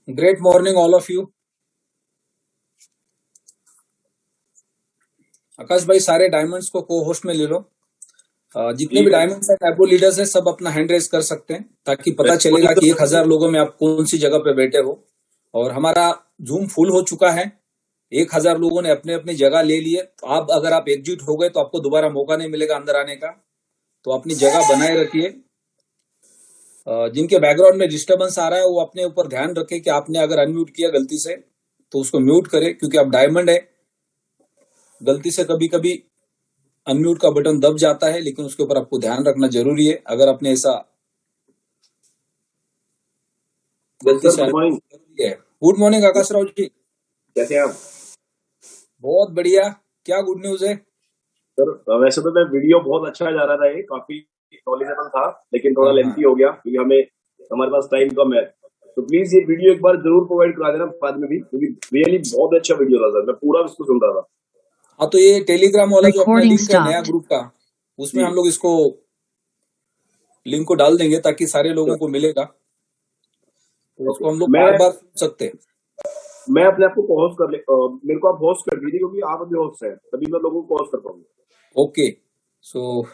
Great morning, all of you. आकाश भाई, सारे diamonds को को होस्ट में ले लो। जितने भी डायमंड्स हैं, टैबो लीडर्स हैं, सब अपना हैंड रेज कर सकते हैं ताकि पता चलेगा कि 1000 लोगों में आप कौन सी जगह पे बैठे हो। और हमारा जूम फुल हो चुका है। 1000 लोगों ने अपने अपनी जगह ले लिए। तो आप अगर आप एग्जिट हो गए तो आपको दोबारा मौका नहीं मिलेगा अंदर आने का। तो अपनी जगह बनाए रखिए। जिनके बैकग्राउंड में डिस्टर्बेंस आ रहा है वो अपने ऊपर ध्यान रखें कि आपने अगर अनम्यूट किया गलती से तो उसको म्यूट करें, क्योंकि आप डायमंड है। गलती से कभी कभी अनम्यूट का बटन दब जाता है, लेकिन उसके ऊपर आपको ध्यान रखना जरूरी है। अगर आपने ऐसा गलती से गुड मॉर्निंग आकाश राव जी, कैसे हैं आप? बहुत बढ़िया। क्या गुड न्यूज है सर? वैसे तो मैं वीडियो बहुत अच्छा जा रहा था, ये काफी नॉलेजेबल था, लेकिन थोड़ा लेंथी हो गया क्योंकि हमारे पास टाइम कम है। तो प्लीज ये वीडियो एक बार जरूर प्रोवाइड करा देना बाद में भी, क्योंकि रियली बहुत अच्छा वीडियो था सर, मैं पूरा इसको सुन रहा था। हाँ, तो ये टेलीग्राम वाला जो अपना लिंक है नया ग्रुप का, उसमें हम लोग इसको लिंक को डाल देंगे ताकि सारे लोगों को मिलेगा। तो उसको हम लोग बार बार सुन सकते हैं। मैं अपने आप को होस्ट कर मेरे को आप होस्ट कर दीजिए, क्योंकि आप अभी होस्ट हैं, तभी मैं लोगों को होस्ट कर पाऊंगा। ओके, सो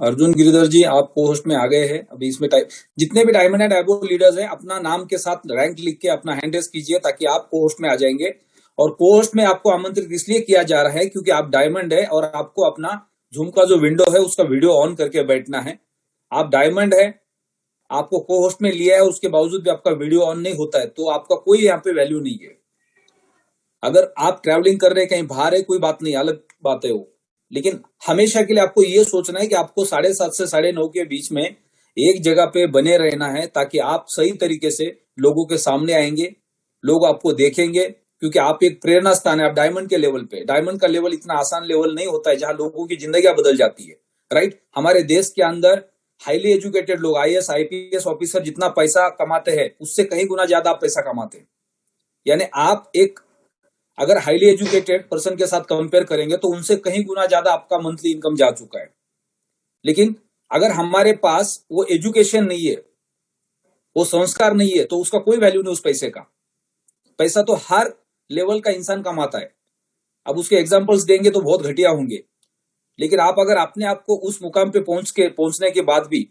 अर्जुन गिरिधर जी, आप को होस्ट में आ गए हैं। अभी इसमें जितने भी डायमंड एंड टैबो लीडर्स हैं, अपना नाम के साथ रैंक लिख के अपना हैंड रेज कीजिए ताकि आप को होस्ट में आ जाएंगे। और को होस्ट में आपको आमंत्रित इसलिए किया जा रहा है क्योंकि आप डायमंड है और आपको अपना जूम का जो विंडो है उसका वीडियो ऑन करके बैठना है। आप डायमंड है, आपको को होस्ट में लिया है, उसके बावजूद भी आपका वीडियो ऑन नहीं होता है तो आपका कोई यहाँ पे वैल्यू नहीं है। अगर आप ट्रैवलिंग कर रहे हैं, कहीं बाहर है, कोई बात नहीं, अलग बात है वो। लेकिन हमेशा के लिए आपको ये सोचना है कि आपको 7:30 से 9:30 के बीच में एक जगह पे बने रहना है ताकि आप सही तरीके से लोगों के सामने आएंगे, लोग आपको देखेंगे, क्योंकि आप एक प्रेरणा स्थान है। आप डायमंड के लेवल पे, डायमंड का लेवल इतना आसान लेवल नहीं होता है जहां लोगों की जिंदगियां बदल जाती है, राइट। हमारे देश के अंदर हाईली एजुकेटेड लोग, IAS IPS ऑफिसर जितना पैसा कमाते हैं उससे कहीं गुना ज्यादा आप पैसा कमाते हैं। यानी आप एक अगर हाईली एजुकेटेड पर्सन के साथ कंपेयर करेंगे तो उनसे कहीं गुना ज्यादा आपका मंथली इनकम जा चुका है। लेकिन अगर हमारे पास वो एजुकेशन नहीं है, वो संस्कार नहीं है, तो उसका कोई वैल्यू नहीं उस पैसे का। पैसा तो हर लेवल का इंसान कमाता है। अब उसके एग्जांपल्स देंगे तो बहुत घटिया होंगे, लेकिन आप अगर अपने आप को उस मुकाम पे पहुंचने के बाद भी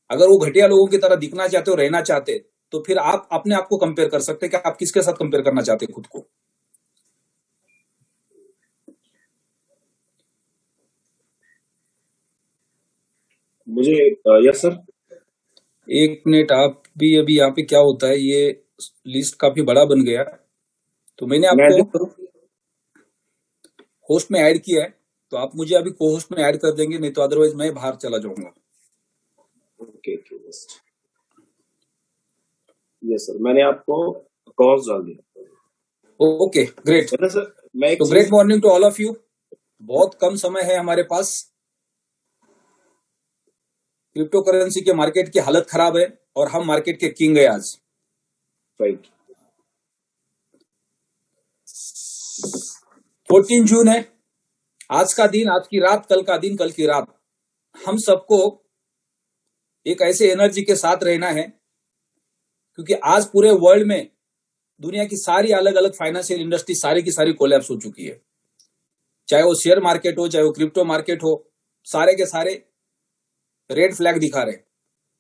अगर वो घटिया लोगों की तरह दिखना चाहते हो, रहना चाहते, तो फिर आप अपने आप को कंपेयर कर सकते हैं कि आप किसके साथ कंपेयर करना चाहते हैं खुद को। मुझे यस सर, एक मिनट। आप भी अभी यहाँ पे क्या होता है, ये लिस्ट काफी बड़ा बन गया, तो मैंने आपको होस्ट में ऐड किया है, तो आप मुझे अभी को होस्ट में ऐड कर देंगे, नहीं तो अदरवाइज मैं बाहर चला जाऊंगा। ओके यस सर, मैंने आपको कॉल्स डाल दिया। Okay great. सर तो great morning to all of you. बहुत कम समय है हमारे पास। क्रिप्टो करेंसी के मार्केट की हालत खराब है और हम मार्केट के किंग है आज, राइट। 14 जून है आज का दिन, आज की रात, कल का दिन, कल की रात। हम सबको एक ऐसे एनर्जी के साथ रहना है, क्योंकि आज पूरे वर्ल्ड में दुनिया की सारी अलग अलग फाइनेंशियल इंडस्ट्री सारी की सारी कोलैप्स हो चुकी है। चाहे वो शेयर मार्केट हो, चाहे वो क्रिप्टो मार्केट हो, सारे के सारे रेड फ्लैग दिखा रहे हैं।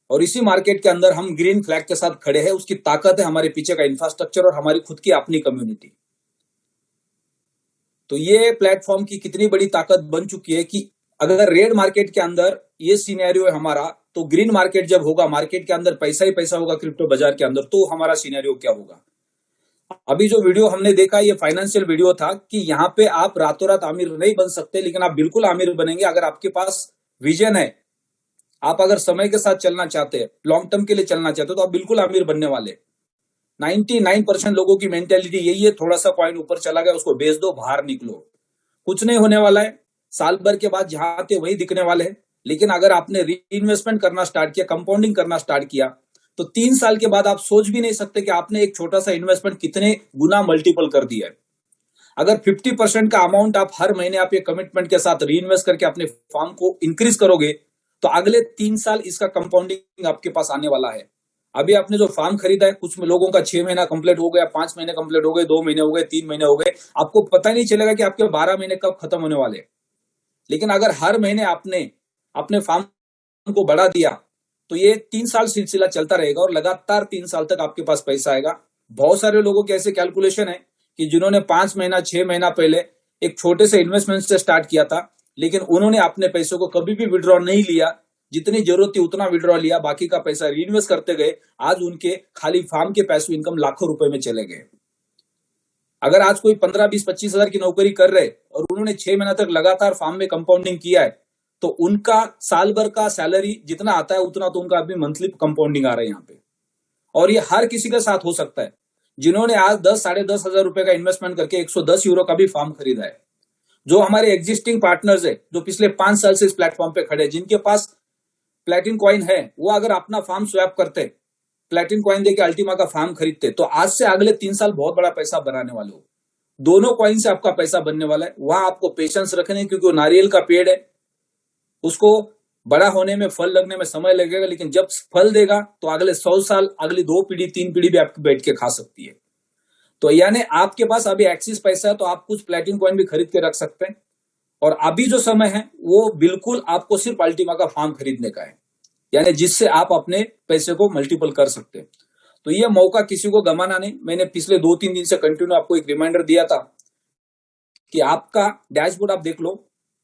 और इसी मार्केट के अंदर हम ग्रीन फ्लैग के साथ खड़े हैं। उसकी ताकत है हमारे पीछे का इंफ्रास्ट्रक्चर और हमारी खुद की अपनी कम्युनिटी। तो ये प्लेटफॉर्म की कितनी बड़ी ताकत बन चुकी है कि अगर रेड मार्केट के अंदर ये सिनेरियो है हमारा, तो ग्रीन मार्केट जब होगा, मार्केट के अंदर पैसा ही पैसा होगा क्रिप्टो बाजार के अंदर, तो हमारा सिनेरियो क्या होगा। अभी जो वीडियो हमने देखा ये फाइनेंशियल वीडियो था कि यहाँ पे आप रातों रात आमिर नहीं बन सकते, लेकिन आप बिल्कुल आमिर बनेंगे अगर आपके पास विजन है। आप अगर समय के साथ चलना चाहते हैं, लॉन्ग टर्म के लिए चलना चाहते हो, तो आप बिल्कुल अमीर बनने वाले। 99% लोगों की मेंटेलिटी यही है, थोड़ा सा कॉइन ऊपर चला गया उसको बेच दो, बाहर निकलो, कुछ नहीं होने वाला है। साल भर के बाद जहां थे वही दिखने वाले हैं। लेकिन अगर आपने री इन्वेस्टमेंट करना स्टार्ट किया, कंपाउंडिंग करना स्टार्ट किया, तो 3 साल के बाद आप सोच भी नहीं सकते कि आपने एक छोटा सा इन्वेस्टमेंट कितने गुना मल्टीपल कर दिया है। अगर 50% का अमाउंट आप हर महीने आप ये कमिटमेंट के साथ री इन्वेस्ट करके अपने फार्म को इंक्रीज करोगे, तो अगले 3 साल इसका कंपाउंडिंग आपके पास आने वाला है। अभी आपने जो फार्म खरीदा है, कुछ लोगों का 6 महीना कंप्लीट हो गया, 5 महीने कंप्लीट हो गए, 2 महीने हो गए, 3 महीने हो गए, आपको पता नहीं चलेगा कि आपके 12 महीने कब खत्म होने वाले हैं। लेकिन अगर हर महीने आपने अपने फार्म को बढ़ा दिया तो ये 3 साल सिलसिला चलता रहेगा और लगातार 3 साल तक आपके पास पैसा आएगा। बहुत सारे लोगों के ऐसे कैलकुलेशन है कि जिन्होंने 5 महीना 6 महीना पहले एक छोटे से इन्वेस्टमेंट से स्टार्ट किया था, लेकिन उन्होंने अपने पैसों को कभी भी विड्रॉ नहीं लिया, जितनी जरूरत थी उतना विड्रॉ लिया, बाकी का पैसा रीइन्वेस्ट करते गए। आज उनके खाली फार्म के पैसिव इनकम लाखों रुपए में चले गए। अगर आज कोई 15, 20, 25 हजार की नौकरी कर रहे और उन्होंने 6 महीना तक लगातार फार्म में कंपाउंडिंग किया है, तो उनका साल भर का सैलरी जितना आता है उतना तो उनका अभी मंथली कंपाउंडिंग आ रहा है यहाँ पे। और ये हर किसी के साथ हो सकता है। जिन्होंने आज 10, 10.5 हजार रुपए का इन्वेस्टमेंट करके 110 यूरो का भी फार्म खरीदा है, जो हमारे एग्जिस्टिंग पार्टनर्स है, जो पिछले 5 साल से इस प्लेटफॉर्म पे खड़े, जिनके पास प्लेटिन कॉइन है, वो अगर अपना फार्म स्वैप करते, प्लेटिन कॉइन देके अल्टीमा का फार्म खरीदते, तो आज से अगले 3 साल बहुत बड़ा पैसा बनाने वाले हो। दोनों कॉइन से आपका पैसा बनने वाला है। वहां आपको पेशेंस रखने, क्योंकि वो नारियल का पेड़ है, उसको बड़ा होने में, फल लगने में समय लगेगा, लेकिन जब फल देगा तो अगले 100 साल, अगली 2 पीढ़ी 3 पीढ़ी भी आपकी बैठ के खा सकती है। तो यानी आपके पास अभी एक्सिस पैसा है तो आप कुछ प्लेटिन कॉइन भी खरीद के रख सकते हैं। और अभी जो समय है वो बिल्कुल आपको सिर्फ अल्टीमा का फार्म खरीदने का है, यानी जिससे आप अपने पैसे को मल्टीपल कर सकते हैं। तो ये मौका किसी को गंवाना नहीं। मैंने पिछले 2-3 दिन से कंटिन्यू आपको एक रिमाइंडर दिया था कि आपका डैशबोर्ड आप देख लो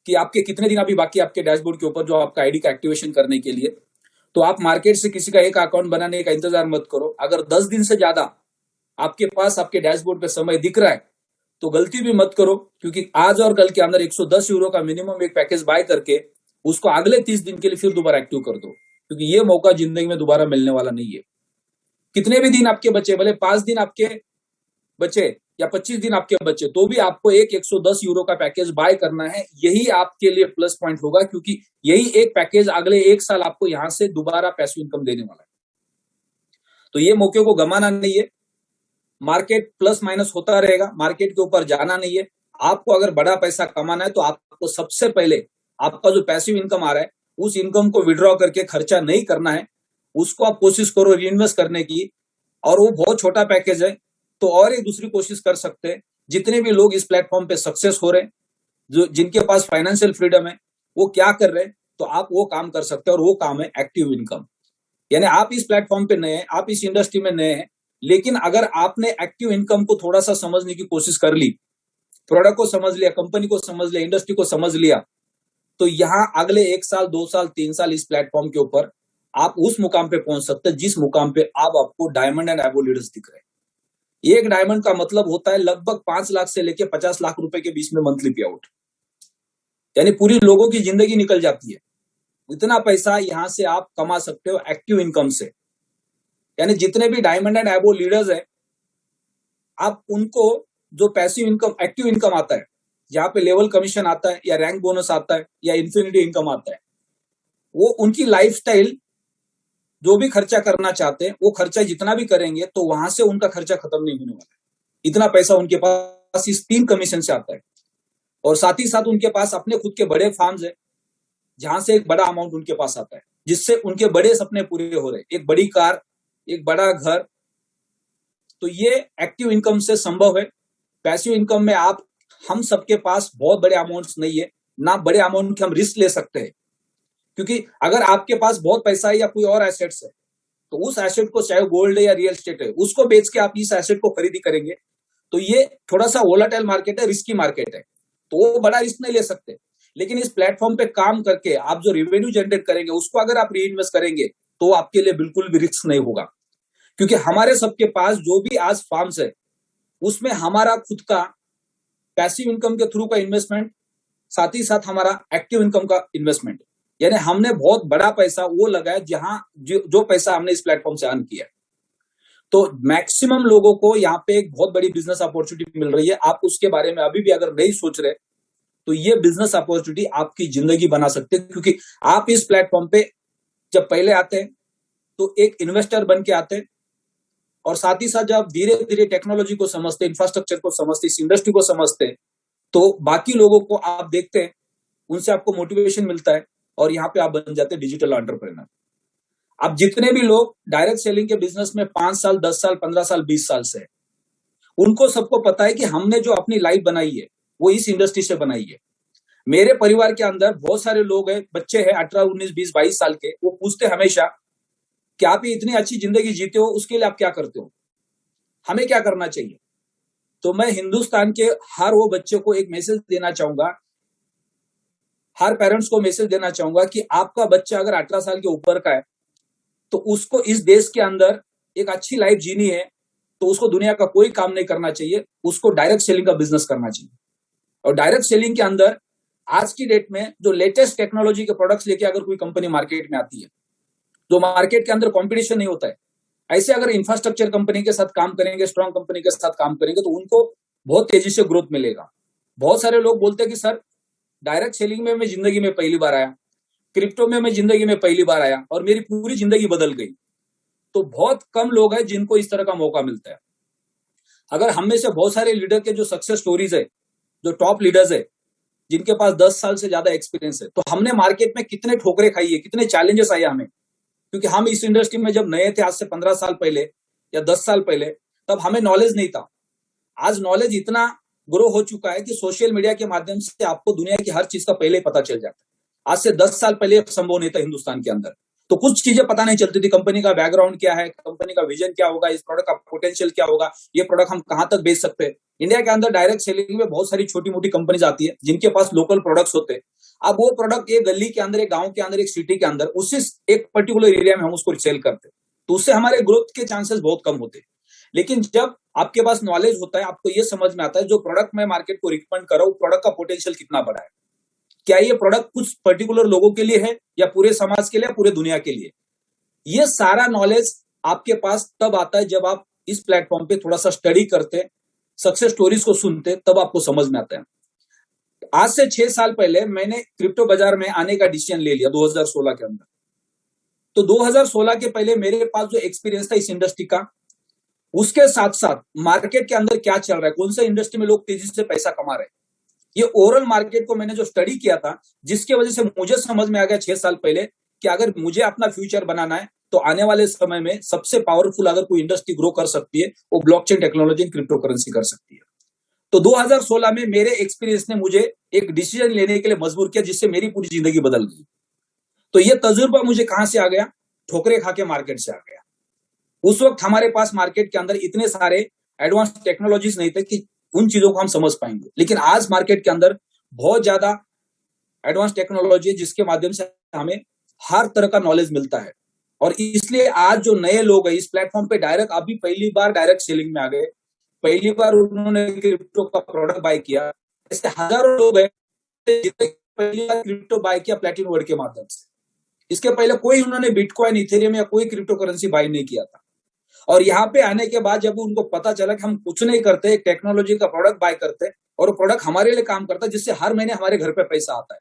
कि आपके कितने दिन अभी बाकी आपके डैशबोर्ड के ऊपर, जो आपका आईडी का एक्टिवेशन करने के लिए। तो आप मार्केट से किसी का एक अकाउंट बनाने का इंतजार मत करो। अगर 10 दिन से ज्यादा आपके पास आपके डैशबोर्ड पे समय दिख रहा है तो गलती भी मत करो, क्योंकि आज और कल के अंदर 110 यूरो का मिनिमम एक पैकेज बाय करके उसको अगले 30 दिन के लिए फिर दोबारा एक्टिव कर दो, क्योंकि ये मौका जिंदगी में दोबारा मिलने वाला नहीं है। कितने भी दिन आपके बचे, भले 5 दिन आपके बचे या 25 दिन आपके बचे, तो भी आपको एक 110 यूरो का पैकेज बाय करना है। यही आपके लिए प्लस पॉइंट होगा, क्योंकि यही एक पैकेज अगले 1 साल आपको यहां से दोबारा पैसिव इनकम देने वाला है। तो ये मौके को गंवाना नहीं है। मार्केट प्लस माइनस होता रहेगा, मार्केट के ऊपर जाना नहीं है। आपको अगर बड़ा पैसा कमाना है तो आपको सबसे पहले आपका जो पैसिव इनकम आ रहा है उस इनकम को विड्रॉ करके खर्चा नहीं करना है, उसको आप कोशिश करो रीइन्वेस्ट करने की। और वो बहुत छोटा पैकेज है, तो और एक दूसरी कोशिश कर सकते हैं। जितने भी लोग इस प्लेटफॉर्म पे सक्सेस हो रहे हैं, जो जिनके पास फाइनेंशियल फ्रीडम है, वो क्या कर रहे हैं, तो आप वो काम कर सकते हैं। और वो काम है एक्टिव इनकम। यानी आप इस प्लेटफॉर्म पे नए हैं, आप इस इंडस्ट्री में नए हैं, लेकिन अगर आपने एक्टिव इनकम को थोड़ा सा समझने की कोशिश कर ली, प्रोडक्ट को समझ लिया, कंपनी को समझ लिया, इंडस्ट्री को समझ लिया, तो यहां अगले 1 साल, 2 साल, 3 साल इस प्लेटफॉर्म के ऊपर आप उस मुकाम पे पहुंच सकते हैं जिस मुकाम पे अब आपको डायमंड एंड एबो लीडर्स दिख रहे हैं। एक डायमंड का मतलब होता है लगभग 5 लाख से लेके 50 लाख रुपए के बीच में मंथली पे आउट, यानी पूरी लोगों की जिंदगी निकल जाती है। इतना पैसा यहां से आप कमा सकते हो एक्टिव इनकम से। यानी जितने भी डायमंड एंड एबो लीडर्स हैं, आप उनको जो पैसिव इनकम, एक्टिव इनकम आता है, जहां पे लेवल कमीशन आता है या रैंक बोनस आता है या इन्फिनिटी इनकम आता है, वो उनकी लाइफस्टाइल जो भी खर्चा करना चाहते हैं, वो खर्चा जितना भी करेंगे तो वहां से उनका खर्चा खत्म नहीं होने वाला है। इतना पैसा उनके पास इस 3 कमीशन से आता है। और साथ ही साथ उनके पास अपने खुद के बड़े फार्म्स है, जहां से एक बड़ा अमाउंट उनके पास आता है, जिससे उनके बड़े सपने पूरे हो रहे हैं। एक बड़ी कार, एक बड़ा घर। तो ये एक्टिव इनकम से संभव है। पैसिव इनकम में आप, हम सबके पास बहुत बड़े अमाउंट्स नहीं है, ना बड़े अमाउंट के हम रिस्क ले सकते हैं। क्योंकि अगर आपके पास बहुत पैसा है या कोई और एसेट्स है, तो उस एसेट को, चाहे गोल्ड है या रियल एस्टेट है, उसको बेच के आप इस एसेट को खरीदी करेंगे, तो ये थोड़ा सा वोलाटाइल मार्केट है, रिस्की मार्केट है, तो वो बड़ा रिस्क नहीं ले सकते। लेकिन इस प्लेटफॉर्म पे काम करके आप जो रेवेन्यू जनरेट करेंगे उसको अगर आप री इन्वेस्ट करेंगे तो आपके लिए बिल्कुल भी रिस्क नहीं होगा। क्योंकि हमारे सबके पास जो भी आज फार्म्स है उसमें हमारा खुद का पैसिव इनकम के थ्रू का इन्वेस्टमेंट, साथ ही साथ हमारा एक्टिव इनकम का इन्वेस्टमेंट, यानी हमने बहुत बड़ा पैसा वो लगाया जहां जो पैसा हमने इस प्लेटफॉर्म से अर्न किया। तो मैक्सिमम लोगों को यहाँ पे एक बहुत बड़ी बिजनेस अपॉर्चुनिटी मिल रही है। आप उसके बारे में अभी भी अगर नहीं सोच रहे तो ये बिजनेस अपॉर्चुनिटी आपकी जिंदगी बना सकते हैं। क्योंकि आप इस प्लेटफॉर्म पे जब पहले आते हैं तो एक इन्वेस्टर बन के आते हैं, और साथ ही साथ जब धीरे धीरे टेक्नोलॉजी को समझते, इंफ्रास्ट्रक्चर को समझते, इस इंडस्ट्री को समझते हैं, तो बाकी लोगों को आप देखते हैं, उनसे आपको मोटिवेशन मिलता है और यहाँ पे आप बन जाते हैं डिजिटल एंटरप्रेन्योर। अब जितने भी लोग डायरेक्ट सेलिंग के बिजनेस में 5 साल, 10 साल, 15 साल, 20 साल से, उनको सबको पता है कि हमने जो अपनी लाइफ बनाई है वो इस इंडस्ट्री से बनाई है। मेरे परिवार के अंदर बहुत सारे लोग हैं, बच्चे हैं 18, 19, 20, 22 साल के, वो पूछते हमेशा कि आप ये इतनी अच्छी जिंदगी जीते हो, उसके लिए आप क्या करते हो, हमें क्या करना चाहिए। तो मैं हिंदुस्तान के हर वो बच्चे को एक मैसेज देना चाहूंगा, हर पेरेंट्स को मैसेज देना चाहूंगा कि आपका बच्चा अगर 18 साल के ऊपर का है तो उसको इस देश के अंदर एक अच्छी लाइफ जीनी है, तो उसको दुनिया का कोई काम नहीं करना चाहिए, उसको डायरेक्ट सेलिंग का बिजनेस करना चाहिए। और डायरेक्ट सेलिंग के अंदर आज की डेट में जो लेटेस्ट टेक्नोलॉजी के प्रोडक्ट्स लेके अगर कोई कंपनी मार्केट में आती है, जो मार्केट के अंदर कंपटीशन नहीं होता है, ऐसे अगर इंफ्रास्ट्रक्चर कंपनी के साथ काम करेंगे, स्ट्रॉन्ग कंपनी के साथ काम करेंगे, तो उनको बहुत तेजी से ग्रोथ मिलेगा। बहुत सारे लोग बोलते हैं कि सर डायरेक्ट सेलिंग में मैं जिंदगी में पहली बार आया, क्रिप्टो में मैं जिंदगी में पहली बार आया और मेरी पूरी जिंदगी बदल गई। तो बहुत कम लोग हैं जिनको इस तरह का मौका मिलता है। अगर हम में से बहुत सारे लीडर के जो सक्सेस स्टोरीज है, जो टॉप लीडर्स है, जिनके पास 10 साल से ज्यादा एक्सपीरियंस है, तो हमने मार्केट में कितने ठोकरे खाई है, कितने चैलेंजेस आए हमें, क्योंकि हम इस इंडस्ट्री में जब नए थे आज से 15 साल पहले या 10 साल पहले, तब हमें नॉलेज नहीं था। आज नॉलेज इतना ग्रो हो चुका है कि सोशल मीडिया के माध्यम से आपको दुनिया की हर चीज का पहले पता चल जाता है। आज से 10 साल पहले संभव नहीं था हिंदुस्तान के अंदर, तो कुछ चीजें पता नहीं चलती थी, कंपनी का बैकग्राउंड क्या है, कंपनी का विजन क्या होगा, इस प्रोडक्ट का पोटेंशियल क्या होगा, ये प्रोडक्ट हम कहां तक बेच सकते हैं। इंडिया के अंदर डायरेक्ट सेलिंग में बहुत सारी छोटी मोटी कंपनीज आती है जिनके पास लोकल प्रोडक्ट्स होते हैं। अब वो प्रोडक्ट एक गली के अंदर, एक गांव के अंदर, एक सिटी के अंदर, उसी एक पर्टिकुलर एरिया में हम उसको सेल करते हैं, तो उससे हमारे ग्रोथ के चांसेस बहुत कम होते हैं। लेकिन जब आपके पास नॉलेज होता है, आपको ये समझ में आता है जो प्रोडक्ट मैं मार्केट को रिकमेंड कर रहा हूं, प्रोडक्ट का पोटेंशियल कितना बड़ा है, क्या ये प्रोडक्ट कुछ पर्टिकुलर लोगों के लिए है या पूरे समाज के लिए, पूरे दुनिया के लिए। ये सारा नॉलेज आपके पास तब आता है जब आप इस प्लेटफॉर्म पे थोड़ा सा स्टडी करते, सक्सेस स्टोरीज को सुनते, तब आपको समझ में आता है। आज से 6 साल पहले मैंने क्रिप्टो बाजार में आने का डिसीजन ले लिया 2016 के अंदर। तो 2016 के पहले मेरे पास जो एक्सपीरियंस था इस इंडस्ट्री का, उसके साथ साथ मार्केट के अंदर क्या चल रहा है, कौन सा इंडस्ट्री में लोग तेजी से पैसा कमा रहे हैं, ये ओवरऑल मार्केट को मैंने जो स्टडी किया था, जिसकी वजह से मुझे समझ में आ गया 6 साल पहले कि अगर मुझे अपना फ्यूचर बनाना है तो आने वाले समय में सबसे पावरफुल अगर कोई इंडस्ट्री ग्रो कर सकती है वो blockchain technology and crypto currency कर सकती है। तो 2016 में मेरे एक्सपीरियंस ने मुझे एक डिसीजन लेने के लिए मजबूर किया, जिससे मेरी पूरी जिंदगी बदल गई। तो ये तजुर्बा मुझे कहां से आ गया, ठोकरे खा के मार्केट से आ गया। उस वक्त हमारे पास मार्केट के अंदर इतने सारे एडवांस टेक्नोलॉजीज नहीं थे कि उन चीजों को हम समझ पाएंगे, लेकिन आज मार्केट के अंदर बहुत ज्यादा एडवांस टेक्नोलॉजी है जिसके माध्यम से हमें हर तरह का नॉलेज मिलता है। और इसलिए आज जो नए लोग हैं इस प्लेटफॉर्म पे डायरेक्ट, अभी पहली बार डायरेक्ट सेलिंग में आ गए, पहली बार उन्होंने क्रिप्टो का प्रोडक्ट बाय किया, ऐसे हजारों लोग हैं जिन्होंने पहली बार क्रिप्टो बाय किया प्लेटिनम वर्ड के माध्यम से। इसके पहले कोई उन्होंने बिटकॉइन, इथेरियम या कोई क्रिप्टो करेंसी बाय नहीं किया था। और यहाँ पे आने के बाद जब उनको पता चला कि हम कुछ नहीं करते, एक टेक्नोलॉजी का प्रोडक्ट बाय करते और वो प्रोडक्ट हमारे लिए काम करता है, जिससे हर महीने हमारे घर पे पैसा आता है।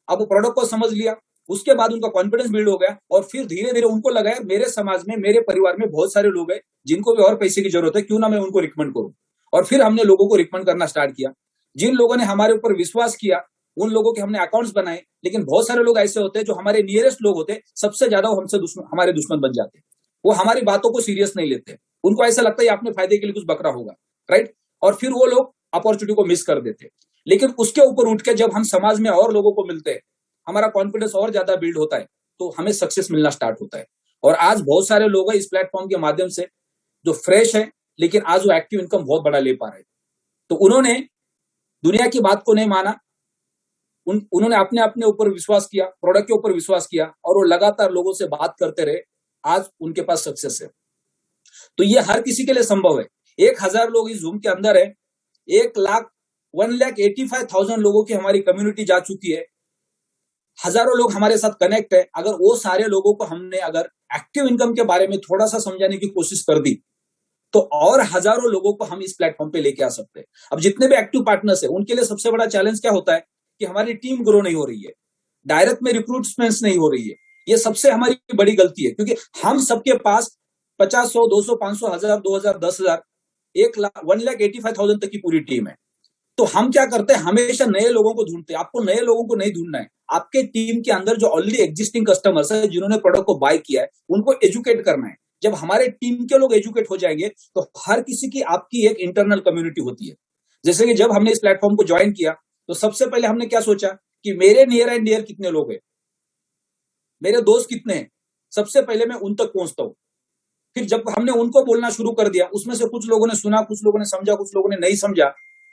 अब वो प्रोडक्ट को समझ लिया, उसके बाद उनका कॉन्फिडेंस बिल्ड हो गया और फिर धीरे धीरे उनको लगा यार मेरे समाज में, मेरे परिवार में बहुत सारे लोग हैं जिनको भी और पैसे की जरूरत है, क्यों ना मैं उनको रिकमेंड करूं। और फिर हमने लोगों को रिकमेंड करना स्टार्ट किया। जिन लोगों ने हमारे ऊपर विश्वास किया उन लोगों के हमने अकाउंट्स बनाए। लेकिन बहुत सारे लोग ऐसे होते हैं जो हमारे नियरेस्ट लोग होते हैं, सबसे ज्यादा वो हमसे हमारे दुश्मन बन जाते हैं। वो हमारी बातों को सीरियस नहीं लेते, उनको ऐसा लगता है अपने फायदे के लिए कुछ बकरा होगा, राइट। और फिर वो लोग अपॉर्चुनिटी को मिस कर देते। लेकिन उसके ऊपर उठ के जब हम समाज में और लोगों को मिलते हैं, हमारा कॉन्फिडेंस और ज्यादा बिल्ड होता है, तो हमें सक्सेस मिलना स्टार्ट होता है। और आज बहुत सारे लोग हैं इस प्लेटफॉर्म के माध्यम से जो फ्रेश है, लेकिन आज वो एक्टिव इनकम बहुत बड़ा ले पा रहे हैं। तो उन्होंने दुनिया की बात को नहीं माना, उन्होंने अपने अपने ऊपर विश्वास किया, प्रोडक्ट के ऊपर विश्वास किया और वो लगातार लोगों से बात करते रहे। आज उनके पास सक्सेस है। तो ये हर किसी के लिए संभव है। 1000 लोग इस जूम के अंदर है, 1,85,000 लोगों की हमारी कम्युनिटी जा चुकी है, हजारों लोग हमारे साथ कनेक्ट है। अगर वो सारे लोगों को हमने अगर एक्टिव इनकम के बारे में थोड़ा सा समझाने की कोशिश कर दी, तो और हजारों लोगों को हम इस प्लेटफॉर्म पे लेके आ सकते हैं। अब जितने भी एक्टिव पार्टनर्स है उनके लिए सबसे बड़ा चैलेंज क्या होता है कि हमारी टीम ग्रो नहीं हो रही है, डायरेक्ट में रिक्रूटमेंट्स नहीं हो रही है। ये सबसे हमारी बड़ी गलती है, क्योंकि हम सबके पास 50, 100, 200, 500, 1000, 2000, 10,000, 1,85,000 तक की पूरी टीम है। तो हम क्या करते हैं, हमेशा नए लोगों को ढूंढते हैं। आपको नए लोगों को नहीं ढूंढना है, आपके टीम के अंदर जो ऑलरेडी एग्जिस्टिंग कस्टमर्स है, जिन्होंने प्रोडक्ट को बाय किया है, उनको एजुकेट करना है। जब हमारे टीम के लोग एजुकेट हो जाएंगे तो हर किसी की आपकी एक इंटरनल कम्युनिटी होती है। जैसे कि जब हमने इस प्लेटफॉर्म को ज्वाइन किया तो सबसे पहले हमने क्या सोचा कि मेरे नियर एंड डियर कितने लोग हैं, मेरे दोस्त कितने हैं, सबसे पहले मैं उन तक पहुंचता हूं। फिर जब हमने उनको बोलना शुरू कर दिया, उसमें से कुछ लोगों ने सुना, कुछ लोगों ने समझा, कुछ लोगों ने नहीं समझा,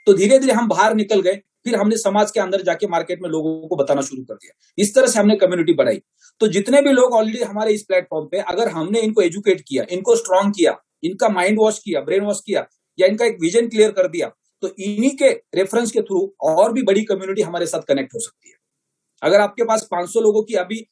तो धीरे धीरे हम बाहर निकल गए। फिर हमने समाज के अंदर जाके मार्केट में लोगों को बताना शुरू कर दिया। इस तरह से हमने कम्युनिटी बढ़ाई। तो जितने भी लोग ऑलरेडी हमारे इस प्लेटफॉर्म पे, अगर हमने इनको एजुकेट किया, इनको स्ट्रांग किया, इनका माइंड वॉश किया, ब्रेन वॉश किया, या इनका एक विजन क्लियर कर दिया, तो इन्हीं के रेफरेंस के थ्रू और भी बड़ी कम्युनिटी हमारे साथ कनेक्ट हो सकती है। अगर आपके पास 500 लोगों की अभी